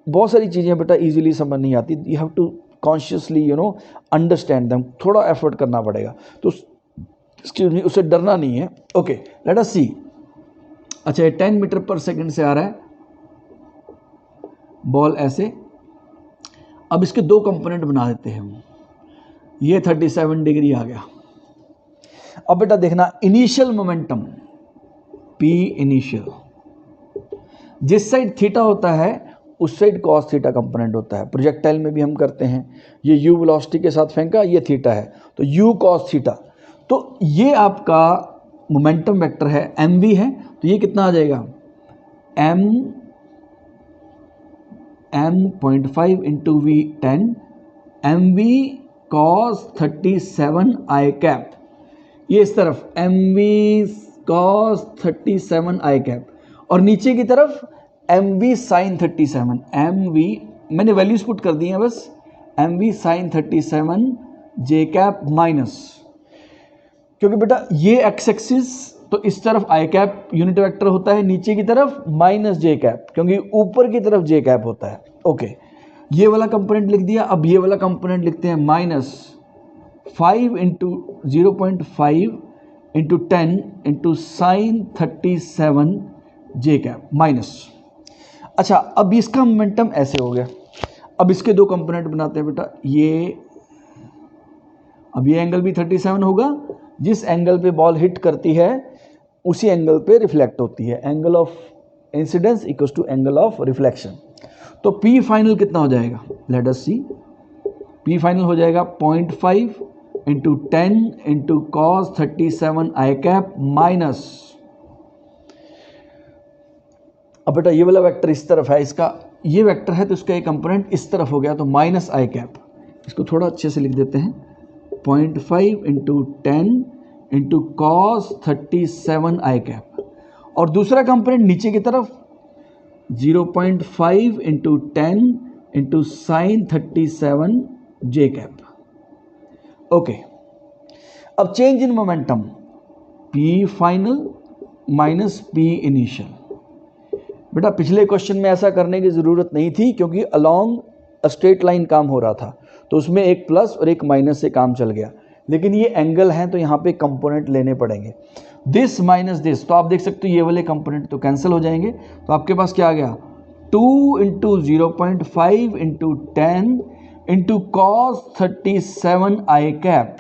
बहुत सारी चीज़ें बेटा इजीली समझ नहीं आती, you have to consciously understand them, थोड़ा एफर्ट करना पड़ेगा। तो एक्सक्यूज मी, उससे डरना नहीं है। Okay, let us see. अच्छा, ये 10 मीटर पर सेकंड से आ रहा है बॉल ऐसे। अब इसके दो कंपोनेंट बना देते हैं हम, ये 37 डिग्री आ गया। अब बेटा देखना, इनिशियल मोमेंटम P इनिशियल, जिस साइड थीटा होता है उस साइड कॉस थीटा कंपोनेंट होता है। प्रोजेक्टाइल में भी हम करते हैं, ये u वेलोसिटी के साथ फेंका, ये थीटा है तो u कॉस थीटा। तो ये आपका मोमेंटम वेक्टर है, mv है, तो ये कितना आ जाएगा? m.5 into V 10 mv cos 37 i cap. ये इस तरफ mv cos 37 i कैप, और नीचे की तरफ mv sin 37। mv मैंने वैल्यूज पुट कर दी हैं बस, mv sin 37 j cap minus, क्योंकि बेटा ये एक्स एक्सिस तो इस तरफ आई कैप यूनिट वेक्टर होता है, नीचे की तरफ माइनस जे कैप, क्योंकि ऊपर की तरफ जे कैप होता है। ओके, ये वाला कंपोनेंट लिख दिया। अब ये वाला कंपोनेंट लिखते हैं -5 इंटू 0.5 इंटू 10 इंटू साइन 37 जे कैप माइनस। अच्छा, अब इसका मोमेंटम ऐसे हो गया। अब इसके दो कंपोनेंट बनाते हैं बेटा, अब ये एंगल भी 37 होगा, जिस एंगल पे बॉल हिट करती है उसी एंगल पे रिफ्लेक्ट होती है। Angle of incidence equals to angle of reflection. तो P फाइनल कितना हो जाएगा? Let us see. P final हो जाएगा 0.5 into 10 into cos 37 I cap minus. अब बेटा ये वाला वेक्टर इस तरफ है, इसका ये वेक्टर है तो इसका एक कंपोनेंट इस तरफ हो गया, तो माइनस आई कैप। इसको थोड़ा अच्छे से लिख देते हैं, 0.5 into 10 into cos 37 I cap, और दूसरा कंपोनेंट नीचे की तरफ 0.5 इंटू 10 इंटू साइन 37 जे कैप। ओके, अब change in momentum P final minus p initial. बेटा पिछले क्वेश्चन में ऐसा करने की ज़रूरत नहीं थी क्योंकि अलोंग अ स्ट्रेट लाइन काम हो रहा था, तो उसमें एक प्लस और एक माइनस से काम चल गया, लेकिन ये एंगल हैं तो यहाँ पे कंपोनेंट लेने पड़ेंगे, दिस माइनस दिस। तो आप देख सकते हो ये वाले कंपोनेंट तो कैंसिल हो जाएंगे, तो आपके पास क्या आ गया 2 into 0.5 into 10 into cos 37 I cap.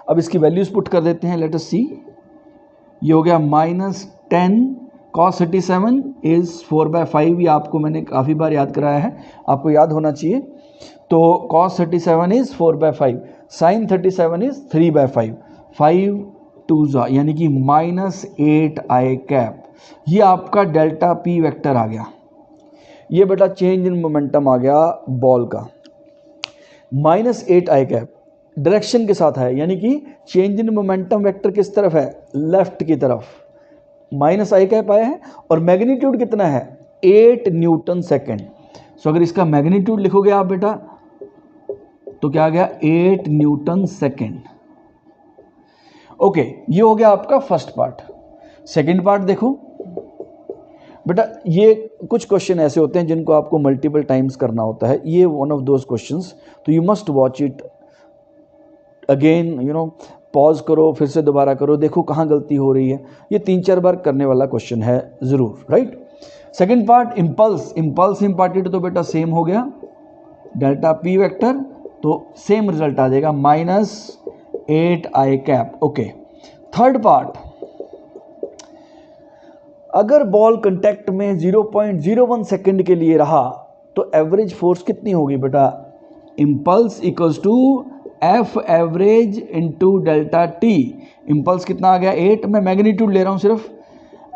अब इसकी वैल्यूज पुट कर देते हैं, लेट अस सी। ये हो गया -10 cos 37 इज 4/5। ये आपको मैंने काफ़ी बार याद कराया है, आपको याद होना चाहिए। तो cos 37 इज 4/5, sin 37 इज 3/5, 5 2 यानी कि -8 आई कैप। ये आपका डेल्टा पी वेक्टर आ गया। ये बेटा चेंज इन मोमेंटम आ गया बॉल का, -8 आई कैप डायरेक्शन के साथ है, यानी कि चेंज इन मोमेंटम वेक्टर किस तरफ है, लेफ्ट की तरफ, माइनस आई कैप आया है, और मैग्नीट्यूड कितना है 8 न्यूटन सेकेंड। सो अगर इसका मैग्नीट्यूड लिखोगे आप बेटा तो क्या आ गया 8 न्यूटन सेकेंड। ओके, ये हो गया आपका फर्स्ट पार्ट। सेकंड पार्ट देखो बेटा, ये कुछ क्वेश्चन ऐसे होते हैं जिनको आपको मल्टीपल टाइम्स करना होता है, ये वन ऑफ दोज क्वेश्चंस, तो you must watch it again, you know, pause करो, फिर से दोबारा करो, देखो कहाँ गलती हो रही है। ये 3-4 बार करने वाला क्वेश्चन है ज़रूर, right. Second part impulse, impulse imparted तो बेटा सेम हो गया, डेल्टा पी वेक्टर, तो सेम रिजल्ट आ जाएगा -8 आई कैप। ओके, थर्ड पार्ट, अगर बॉल कांटेक्ट में 0.01 सेकंड के लिए रहा तो एवरेज फोर्स कितनी होगी बेटा, impulse equals to F average into delta T. Impulse कितना आ गया 8, मैं मैग्नीट्यूड ले रहा हूँ सिर्फ,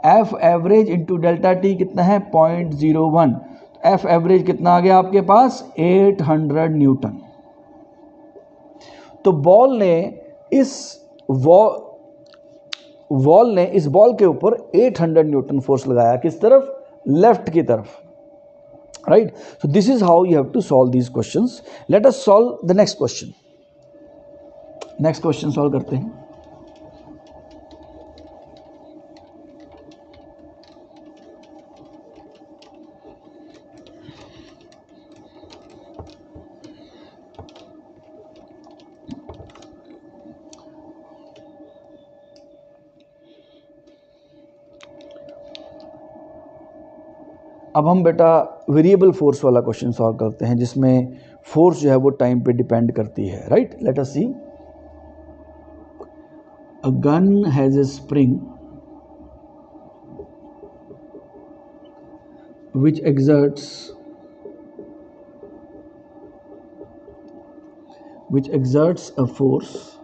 F average into delta T कितना है 0.01, एफ एवरेज कितना आ गया आपके पास 800 न्यूटन। तो बॉल ने इस बॉल के ऊपर 800 न्यूटन फोर्स लगाया, किस तरफ, लेफ्ट की तरफ, right. So this is how you have to solve these questions. Let us solve the next question. Next question solve करते हैं। अब हम बेटा वेरिएबल फोर्स वाला क्वेश्चन सॉल्व करते हैं, जिसमें फोर्स जो है वो टाइम पे डिपेंड करती है, right. Let us see, a gun has a spring which exerts a force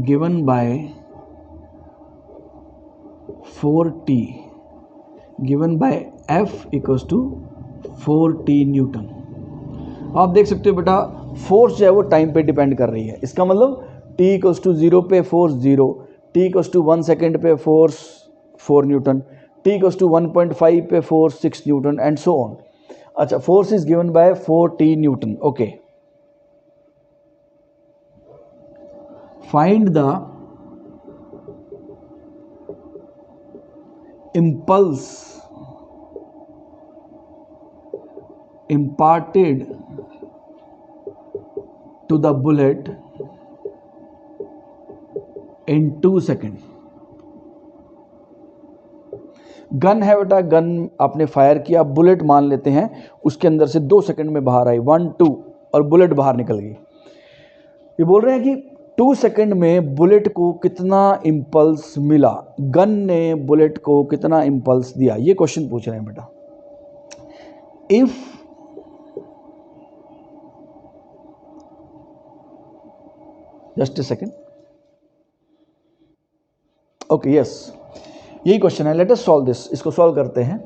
given by 4t given by F equals to 4t Newton. आप देख सकते हो बेटा फोर्स जो है वो टाइम पे डिपेंड कर रही है, इसका मतलब t इक्वल्स टू 0 पे force 0, t equals to 1 second पे force 4 newton, t equals to 1.5 पे force 6 newton and so on. अच्छा, force is given by 4t newton. Okay, find the impulse imparted to the bullet in 2 seconds। Gun है बेटा, gun आपने fire किया, bullet मान लेते हैं, उसके अंदर से 2 सेकंड में बाहर आई, 1 2 और बुलेट बाहर निकल गई। ये बोल रहे हैं कि 2 सेकंड में बुलेट को कितना इंपल्स मिला, गन ने बुलेट को कितना इंपल्स दिया, ये क्वेश्चन पूछ रहे हैं बेटा। If just a second, okay, yes, यही क्वेश्चन है। लेट अस सॉल्व दिस, इसको सॉल्व करते हैं।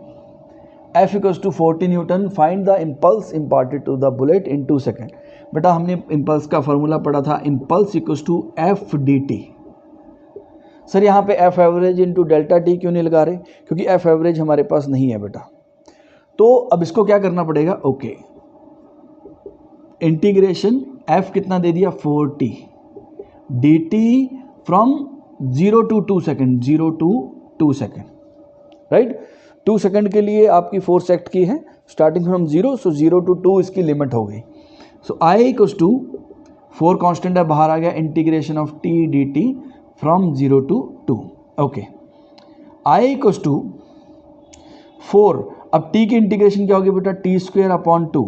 F equals to 40 newton, find the impulse imparted to the bullet in 2 second. बेटा हमने इम्पल्स का फॉर्मूला पढ़ा था, impulse equals to F D T. Sir यहाँ पे F average into delta T क्यों नहीं लगा रहे, क्योंकि एफ एवरेज हमारे पास नहीं है बेटा। तो अब इसको क्या करना पड़ेगा, ओके, इंटीग्रेशन एफ कितना दे दिया 4t dt from 0 to 2 second, 0 to 2 second, right. 2 second के लिए आपकी फोर्स एक्ट की है स्टार्टिंग फ्रॉम 0, सो 0 to 2 इसकी लिमिट हो गई। So I equals to 4 constant है बाहर आ गया, integration of t dt from 0 to 2, okay. I equals to 4, अब t की इंटीग्रेशन क्या होगी बेटा t स्क्वायर अपॉन 2।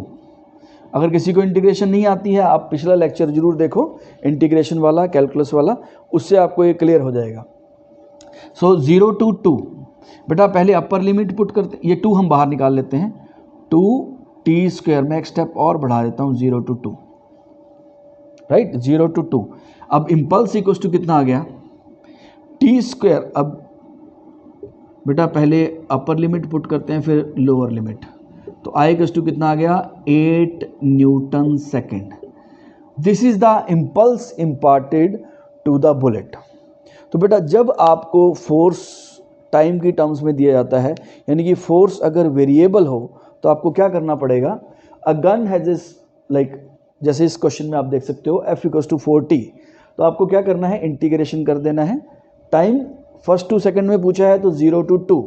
अगर किसी को इंटीग्रेशन नहीं आती है आप पिछला लेक्चर जरूर देखो, इंटीग्रेशन वाला, कैलकुलस वाला, उससे आपको ये क्लियर हो जाएगा। सो 0 to 2 बेटा पहले अपर लिमिट पुट करते, ये 2 हम बाहर निकाल लेते हैं, 2t स्क्वायर, मैं एक स्टेप और बढ़ा देता हूँ 0 to 2, राइट, 0 to 2। अब इम्पल्स इक्वल्स टू कितना आ गया t स्क्वायर। अब बेटा पहले अपर लिमिट पुट करते हैं फिर लोअर लिमिट, तो आई इक्वल्स टू कितना आ गया 8 newton second. This is the impulse imparted to the bullet. तो बेटा जब आपको फोर्स टाइम की टर्म्स में दिया जाता है, यानी कि फोर्स अगर वेरिएबल हो तो आपको क्या करना पड़ेगा, अ गन हैज इस लाइक, जैसे इस क्वेश्चन में आप देख सकते हो f इक्वल्स टू 4t, तो आपको क्या करना है, इंटीग्रेशन कर देना है। टाइम फर्स्ट 2 सेकेंड में पूछा है तो 0 to 2,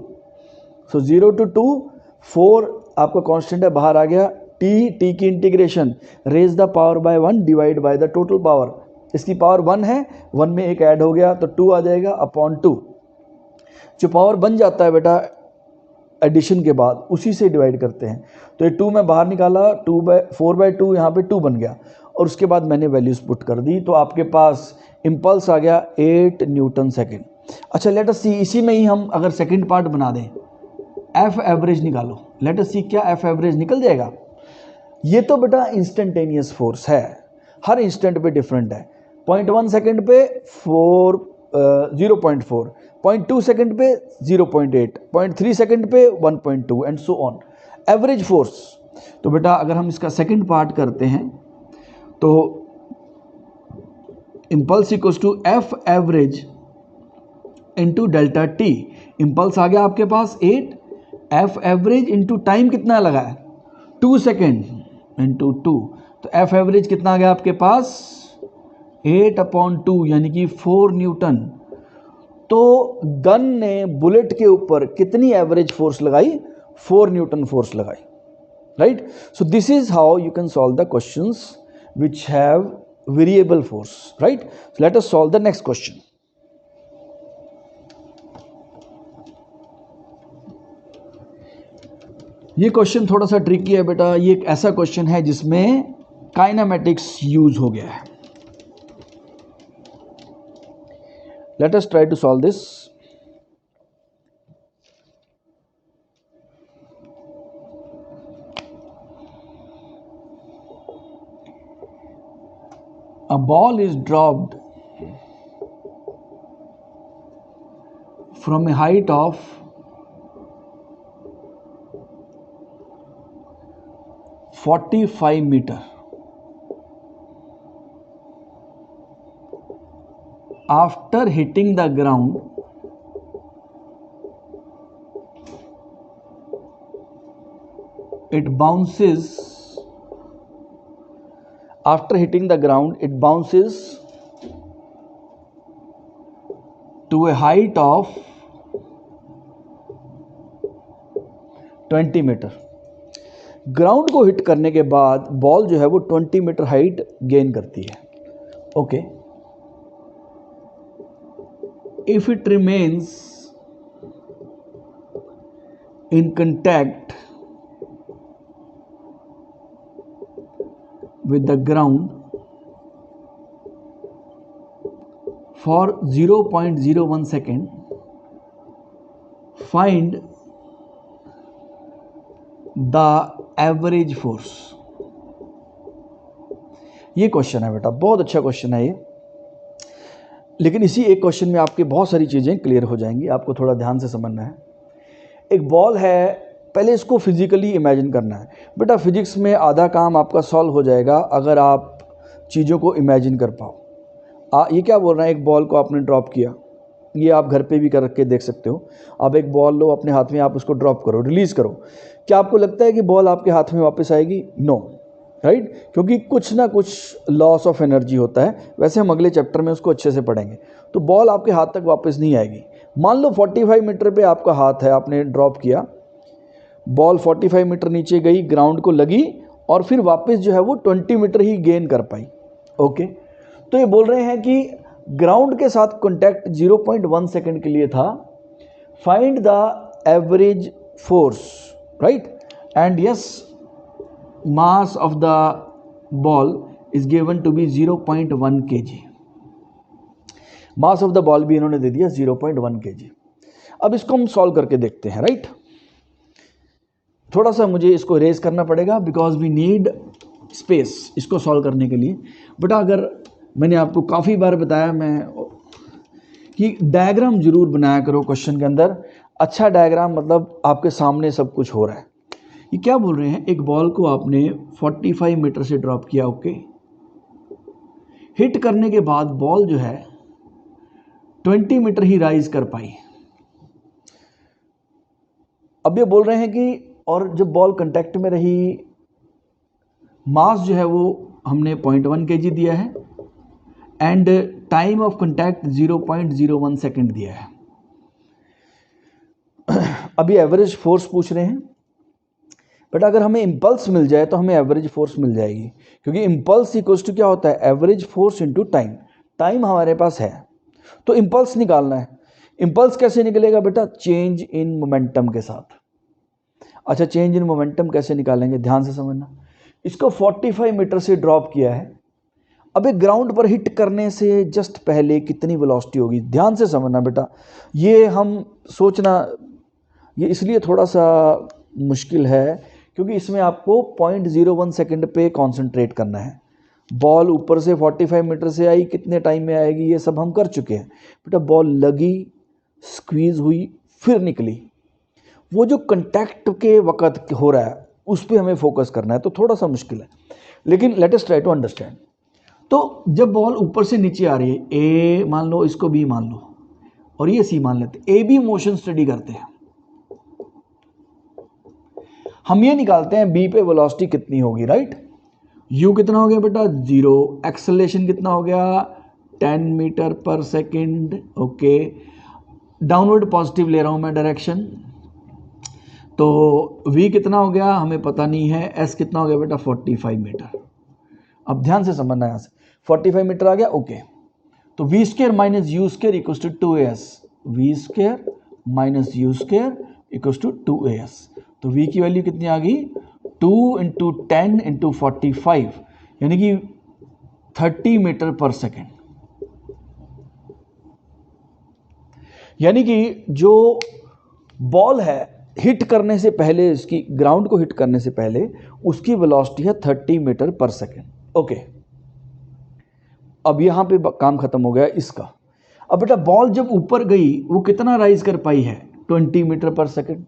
सो 0 to 2, 4 आपका कांस्टेंट है बाहर आ गया, t की integration raise the power by 1 divide by the total power, इसकी पावर 1 है, 1 में एक ऐड हो गया तो 2 आ जाएगा अपॉन 2। जो पावर बन जाता है बेटा एडिशन के बाद उसी से डिवाइड करते हैं, तो ये 2 मैं बाहर निकाला, 4/2 यहाँ पे 2 बन गया, और उसके बाद मैंने वैल्यूज पुट कर दी, तो आपके पास इम्पल्स आ गया 8 न्यूटन सेकेंड। अच्छा लेट अस सी, इसी में ही हम अगर सेकंड पार्ट बना दें, एफ एवरेज निकालो, लेट अस सी क्या एफ एवरेज निकल जाएगा। ये तो बेटा इंस्टेंटेनियस फोर्स है, हर इंस्टेंट पे डिफरेंट है, 0.1 सेकेंड पे 0.4, 0.2 सेकेंड पे 0.8, 0.3 सेकेंड पे 1.2 and so on, average force. तो बेटा अगर हम इसका सेकंड पार्ट करते हैं तो impulse equals to F average into delta T. Impulse आ गया आपके पास 8, एफ एवरेज इंटू टाइम कितना लगा है 2 सेकेंड इंटू 2, तो एफ एवरेज कितना आ गया आपके पास 8/2 यानी कि 4 न्यूटन। तो गन ने बुलेट के ऊपर कितनी एवरेज फोर्स लगाई, 4 न्यूटन फोर्स लगाई, right. So this is how you can solve the questions which have variable force, right? So let us solve the next question. ये क्वेश्चन थोड़ा सा ट्रिकी है बेटा, ये एक ऐसा क्वेश्चन है जिसमें काइनेमेटिक्स यूज हो गया है। Let us try to solve this. A ball is dropped from a height of 45 meter. After hitting the ground, it bounces. After hitting the ground, it bounces to a height of 20 metre. Ground को hit करने के बाद ball जो है वो 20 metre height gain करती है, okay. If it remains in contact with the ground for 0.01 second, find the average force। ये क्वेश्चन है बेटा, बहुत अच्छा क्वेश्चन है ये, लेकिन इसी एक क्वेश्चन में आपके बहुत सारी चीज़ें क्लियर हो जाएंगी, आपको थोड़ा ध्यान से समझना है। एक बॉल है, पहले इसको फिजिकली इमेजिन करना है बेटा। फिजिक्स में आधा काम आपका सॉल्व हो जाएगा अगर आप चीज़ों को इमेजिन कर पाओ। ये क्या बोल रहा है, एक बॉल को आपने ड्रॉप किया, ये आप घर पे भी कर के देख सकते हो। आप एक बॉल लो अपने हाथ में, आप उसको ड्रॉप करो, रिलीज़ करो, क्या आपको लगता है कि बॉल आपके हाथ में वापस आएगी? नो, राइट, क्योंकि कुछ ना कुछ लॉस ऑफ एनर्जी होता है। वैसे हम अगले चैप्टर में उसको अच्छे से पढ़ेंगे। तो बॉल आपके हाथ तक वापस नहीं आएगी। मान लो 45 मीटर पे आपका हाथ है, आपने ड्रॉप किया, बॉल 45 मीटर नीचे गई, ग्राउंड को लगी और फिर वापस जो है वो 20 मीटर ही गेन कर पाई। ओके, तो ये बोल रहे हैं कि ग्राउंड के साथ कॉन्टैक्ट 0.1 सेकेंड के लिए था। Find the average force, right, and yes mass of the ball is given to be 0.1 kg। Mass of the ball भी इन्होंने दे दिया 0.1 kg। अब इसको हम सॉल्व करके देखते हैं, राइट। थोड़ा सा मुझे इसको रेज करना पड़ेगा बिकॉज वी नीड स्पेस इसको सॉल्व करने के लिए। बट अगर मैंने आपको काफ़ी बार बताया मैं कि डायग्राम जरूर बनाया करो क्वेश्चन के अंदर। अच्छा डायग्राम मतलब आपके सामने सब कुछ हो रहा है। ये क्या बोल रहे हैं, एक बॉल को आपने 45 मीटर से ड्रॉप किया, ओके। हिट करने के बाद बॉल जो है 20 मीटर ही राइज कर पाई। अब ये बोल रहे हैं कि और जब बॉल कांटेक्ट में रही, मास जो है वो हमने 0.1 kg दिया है and time of contact 0.01 second दिया है। अभी एवरेज फोर्स पूछ रहे हैं, बट अगर हमें इम्पल्स मिल जाए तो हमें एवरेज फोर्स मिल जाएगी, क्योंकि इम्पल्स इक्वल्स टू क्या होता है, average force into time. Time हमारे पास है तो इम्पल्स निकालना है। इम्पल्स कैसे निकलेगा बेटा, चेंज इन मोमेंटम के साथ। अच्छा, चेंज इन मोमेंटम कैसे निकालेंगे, ध्यान से समझना। इसको 45 मीटर से ड्रॉप किया है। अब एक ग्राउंड पर हिट करने से जस्ट पहले कितनी वेलोसिटी होगी, ध्यान से समझना बेटा। ये हम सोचना, ये इसलिए थोड़ा सा मुश्किल है क्योंकि इसमें आपको 0.01 सेकेंड पे कॉन्सेंट्रेट करना है। बॉल ऊपर से 45 मीटर से आई, कितने टाइम में आएगी ये सब हम कर चुके हैं बेटा। बॉल लगी, स्क्वीज हुई, फिर निकली। वो जो कंटैक्ट के वक़्त हो रहा है उस पर हमें फोकस करना है, तो थोड़ा सा मुश्किल है, लेकिन let us try to understand. तो जब बॉल ऊपर से नीचे आ रही है, ए मान लो, इसको बी मान लो और ये सी मान लेते, ए बी मोशन स्टडी करते हैं। हम ये निकालते हैं बी पे वेलोसिटी कितनी होगी, राइट। यू कितना हो गया बेटा, 0। एक्सेलरेशन कितना हो गया, 10 मीटर पर सेकेंड, ओके। डाउनवर्ड पॉजिटिव ले रहा हूं मैं डायरेक्शन, तो v कितना हो गया हमें पता नहीं है। s कितना हो गया बेटा, 45 मीटर। अब ध्यान से समझना, यहाँ से 45 मीटर आ गया, ओके। तो V square minus U square equals to 2as। V square minus U square equals to 2as। तो v की वैल्यू कितनी आ गई, 2 × 10 × 45, यानी कि 30 मीटर पर सेकेंड। यानी कि जो बॉल है हिट करने से पहले, इसकी ग्राउंड को हिट करने से पहले उसकी वेलोसिटी है 30 मीटर पर सेकेंड, ओके। अब यहां पे काम खत्म हो गया इसका। अब बेटा बॉल जब ऊपर गई वो कितना राइज कर पाई है, 20 मीटर पर सेकेंड।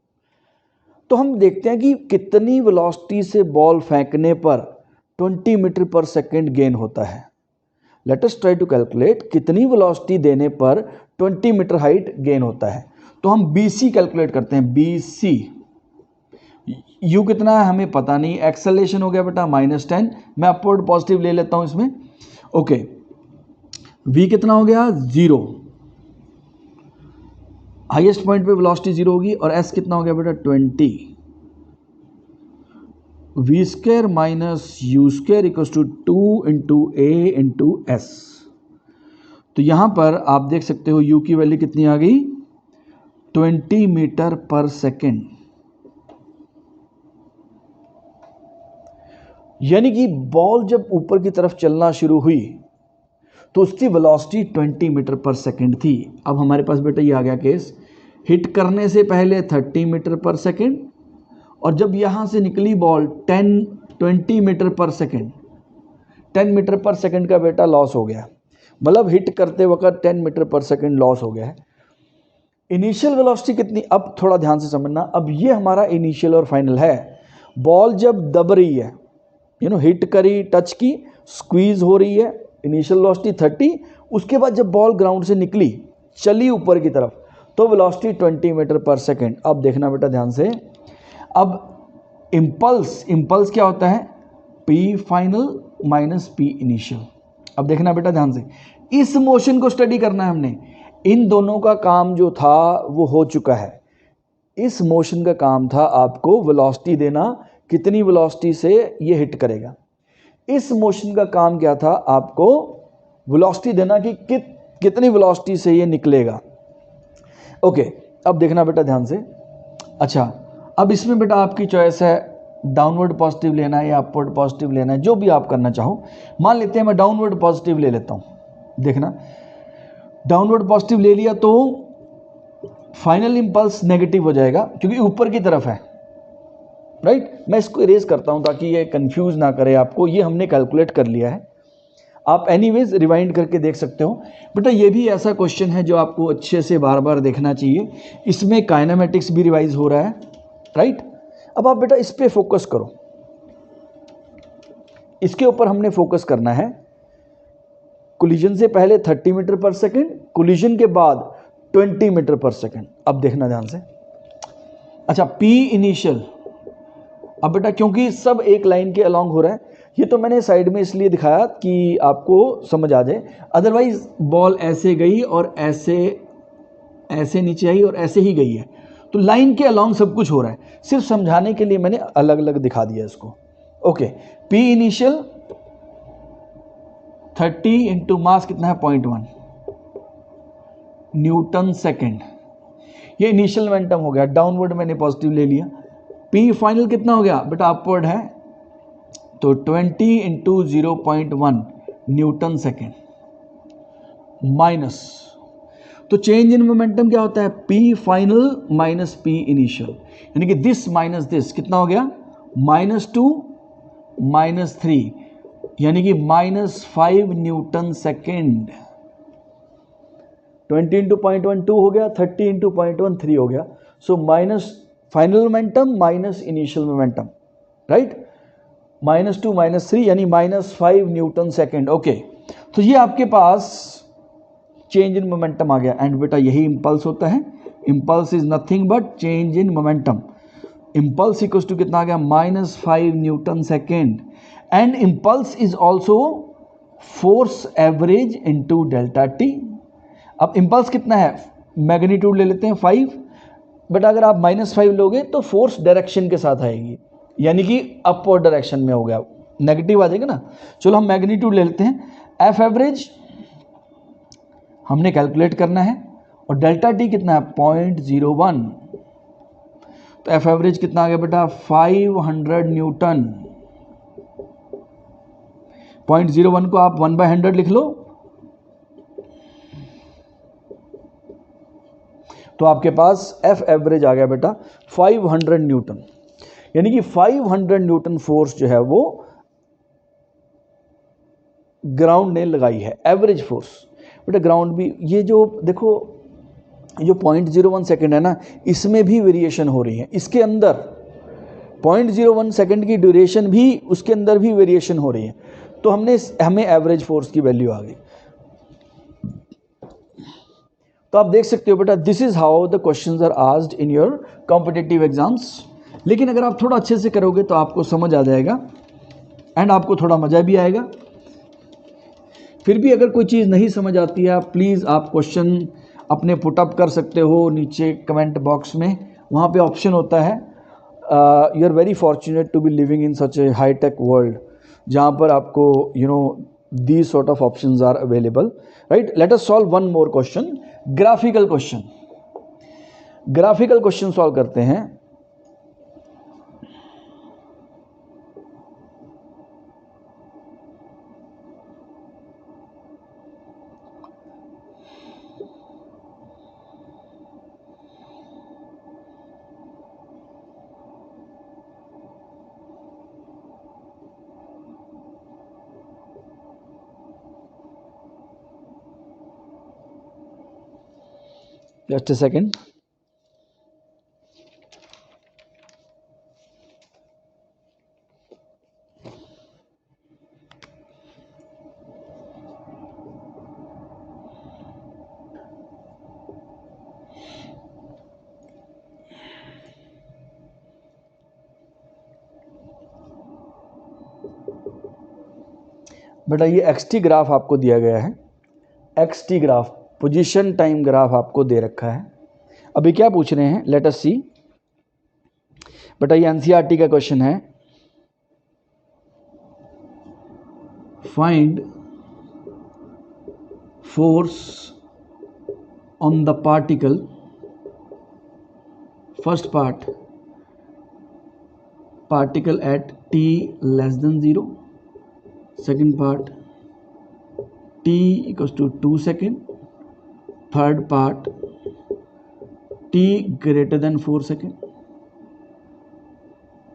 तो हम देखते हैं कि कितनी वेलोसिटी से बॉल फेंकने पर 20 मीटर पर सेकेंड गेन होता है। Let us try to calculate कितनी वेलोसिटी देने पर 20 मीटर हाइट गेन होता है। तो हम BC कैलकुलेट करते हैं, BC। U कितना है हमें पता नहीं। एक्सेलरेशन हो गया बेटा -10, मैं अपवर्ड पॉजिटिव ले लेता हूं इसमें, ओके। V कितना हो गया, 0। हाईएस्ट पॉइंट पे वेलोसिटी 0 होगी। और S कितना हो गया बेटा, 20। V square minus U square equals to 2 × A × S। तो यहां पर आप देख सकते हो U की वैल्यू कितनी आ गई, 20 मीटर पर सेकेंड। यानी कि बॉल जब ऊपर की तरफ चलना शुरू हुई तो उसकी वेलोसिटी 20 मीटर पर सेकेंड थी। अब हमारे पास बेटा ये आ गया केस, हिट करने से पहले 30 मीटर पर सेकेंड, और जब यहां से निकली बॉल 20 मीटर पर सेकेंड, 10 मीटर पर सेकेंड का बेटा लॉस हो गया। मतलब हिट करते वक्त 10 मीटर पर सेकेंड लॉस हो गया है। इनिशियल वेलोसिटी कितनी, अब थोड़ा ध्यान से समझना। अब ये हमारा इनिशियल और फाइनल है। बॉल जब दब रही है, हिट करी, टच की, स्क्वीज हो रही है, इनिशियल वेलोसिटी 30। उसके बाद जब बॉल ग्राउंड से निकली, चली ऊपर की तरफ, तो वेलोसिटी 20 मीटर पर सेकेंड। अब देखना बेटा ध्यान से। अब इम्पल्स क्या होता है, P final minus P initial. अब देखना बेटा ध्यान से, इस मोशन को स्टडी करना है हमने। इन दोनों का काम जो था वो हो चुका है। इस मोशन का काम था आपको वेलोसिटी देना, कितनी वेलोसिटी से ये हिट करेगा। इस मोशन का काम क्या था, आपको वेलोसिटी देना कि कितनी वेलोसिटी से ये निकलेगा। ओके, अब देखना बेटा ध्यान से। अच्छा, अब इसमें बेटा आपकी चॉइस है डाउनवर्ड पॉजिटिव लेना है या अपवर्ड पॉजिटिव लेना है, जो भी आप करना चाहो। मान लेते हैं मैं डाउनवर्ड पॉजिटिव ले लेता हूँ। देखना, डाउनवर्ड पॉजिटिव ले लिया तो फाइनल इंपल्स नेगेटिव हो जाएगा क्योंकि ऊपर की तरफ है, राइट। मैं इसको इरेज करता हूं ताकि ये कंफ्यूज ना करे आपको। ये हमने कैलकुलेट कर लिया है, आप एनीवेज रिवाइंड करके देख सकते हो। बेटा ये भी ऐसा क्वेश्चन है जो आपको अच्छे से बार बार देखना चाहिए। इसमें काइनेमेटिक्स भी रिवाइज हो रहा है, राइट। अब आप बेटा इस पे फोकस करो, इसके ऊपर हमने फोकस करना है। कोलिजन से पहले 30 मीटर पर सेकेंड, कोलिजन के बाद 20 मीटर पर सेकेंड। अब देखना ध्यान से। अच्छा, P इनिशियल। अब बेटा क्योंकि सब एक लाइन के अलोंग हो रहा है, ये तो मैंने साइड में इसलिए दिखाया कि आपको समझ आ जाए। अदरवाइज बॉल ऐसे गई और ऐसे ऐसे नीचे आई और ऐसे ही गई है, तो लाइन के अलोंग सब कुछ हो रहा है। सिर्फ समझाने के लिए मैंने अलग अलग दिखा दिया इसको। Okay, P initial 30 into mass कितना है 0.1 न्यूटन सेकेंड। ये इनिशियल मोमेंटम हो गया। डाउनवर्ड मैंने पॉजिटिव ले लिया। P फाइनल कितना हो गया बेटा, अपवर्ड है, तो 20 इंटू 0.1 न्यूटन सेकेंड माइनस, तो चेंज इन मोमेंटम क्या होता है, P final minus P initial, यानी कि दिस माइनस दिस कितना हो गया, -2 -3, यानी कि -5 न्यूटन सेकेंड। 20 इंटू 0.1 2 हो गया, 30 इंटू 0.1 3 हो गया। So minus final momentum minus initial momentum, right. -2 -3 यानी -5 न्यूटन सेकेंड। ओके, तो ये आपके पास चेंज इन मोमेंटम आ गया। एंड बेटा यही इंपल्स होता है। Impulse is nothing but change in momentum. Impulse equals to कितना आ गया, -5 newton second. And impulse is also force average into delta T. अब इंपल्स कितना है, मैग्नीट्यूड ले लेते हैं 5, बट अगर आप -5 लोगे तो फोर्स डायरेक्शन के साथ आएगी, यानी कि अपवर्ड डायरेक्शन में हो गया, नेगेटिव आ जाएगा ना। चलो हम मैग्नीट्यूड ले लेते हैं। एफ एवरेज हमने कैलकुलेट करना है, और डेल्टा टी कितना है 0.01, तो एफ एवरेज कितना आ गया बेटा 500 न्यूटन। 0.01 को आप 1/100 लिख लो, तो आपके पास एफ एवरेज आ गया बेटा 500 न्यूटन, यानी कि 500 न्यूटन फोर्स जो है वो ग्राउंड ने लगाई है, एवरेज फोर्स। बेटा ग्राउंड भी, ये जो देखो जो 0.01 सेकेंड है ना, इसमें भी वेरिएशन हो रही है। इसके अंदर 0.01 सेकेंड की ड्यूरेशन भी, उसके अंदर भी वेरिएशन हो रही है। तो हमें एवरेज फोर्स की वैल्यू आ गई। तो आप देख सकते हो बेटा, this is how the questions are asked in your competitive exams. लेकिन अगर आप थोड़ा अच्छे से करोगे तो आपको समझ आ जाएगा एंड आपको थोड़ा मज़ा भी आएगा। फिर भी अगर कोई चीज़ नहीं समझ आती है, प्लीज़ आप क्वेश्चन अपने पुटअप कर सकते हो नीचे कमेंट बॉक्स में, वहाँ पे ऑप्शन होता है। You are very fortunate to be living in such a high tech world, जहाँ पर आपको these sort of options are available, right. Let us solve one more question, graphical question. Graphical question solve करते हैं। Just a second. बेटा ये x-T graph आपको दिया गया है, x-T graph, position time graph आपको दे रखा है। अभी क्या पूछ रहे हैं, लेट अस सी। बेटा ये एनसीईआरटी का क्वेश्चन है, find force on the particle, first part, particle at t less than 0, second part t equals to 2 second, third part t greater than 4 second.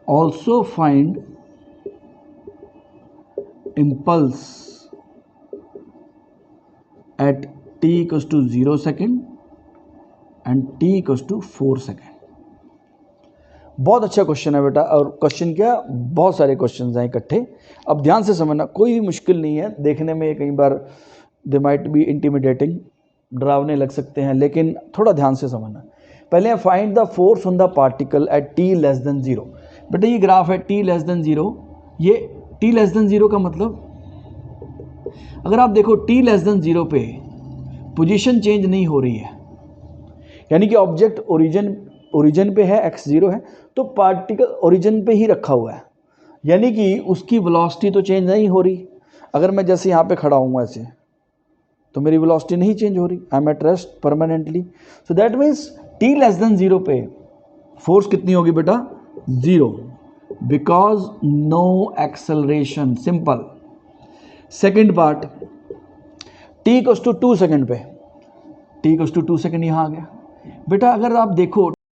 Also find impulse at t equals to 0 second and t equals to 4 second. बहुत अच्छा question है बेटा, और question क्या, बहुत सारे question हैं इकट्ठे। अब ध्यान से समझना, कोई भी मुश्किल नहीं है, देखने में कई बार दे माइट बी इंटिमिडेटिंग, डरावने लग सकते हैं, लेकिन थोड़ा ध्यान से समझना। पहले find the force on the particle at T less than 0। बेटा ये ग्राफ है टी लेस देन 0, ये टी लेस देन 0 का मतलब, अगर आप देखो टी लेस देन 0 पे पोजीशन चेंज नहीं हो रही है, यानी कि ऑब्जेक्ट ओरिजिन पे है, x0 है, तो पार्टिकल ओरिजिन पे ही रखा हुआ है, यानी कि उसकी वेलोसिटी तो चेंज नहीं हो रही। अगर मैं जैसे यहाँ पे खड़ा हूँ ऐसे, तो मेरी वेलोसिटी नहीं चेंज हो रही, I am at rest permanently. So that means t less than 0 पे फोर्स कितनी होगी बेटा, 0, because no acceleration, simple. Second part, t equals to 2 second पे, t इक्वल्स टू 2 सेकेंड यहाँ आ गया। बेटा अगर आप देखो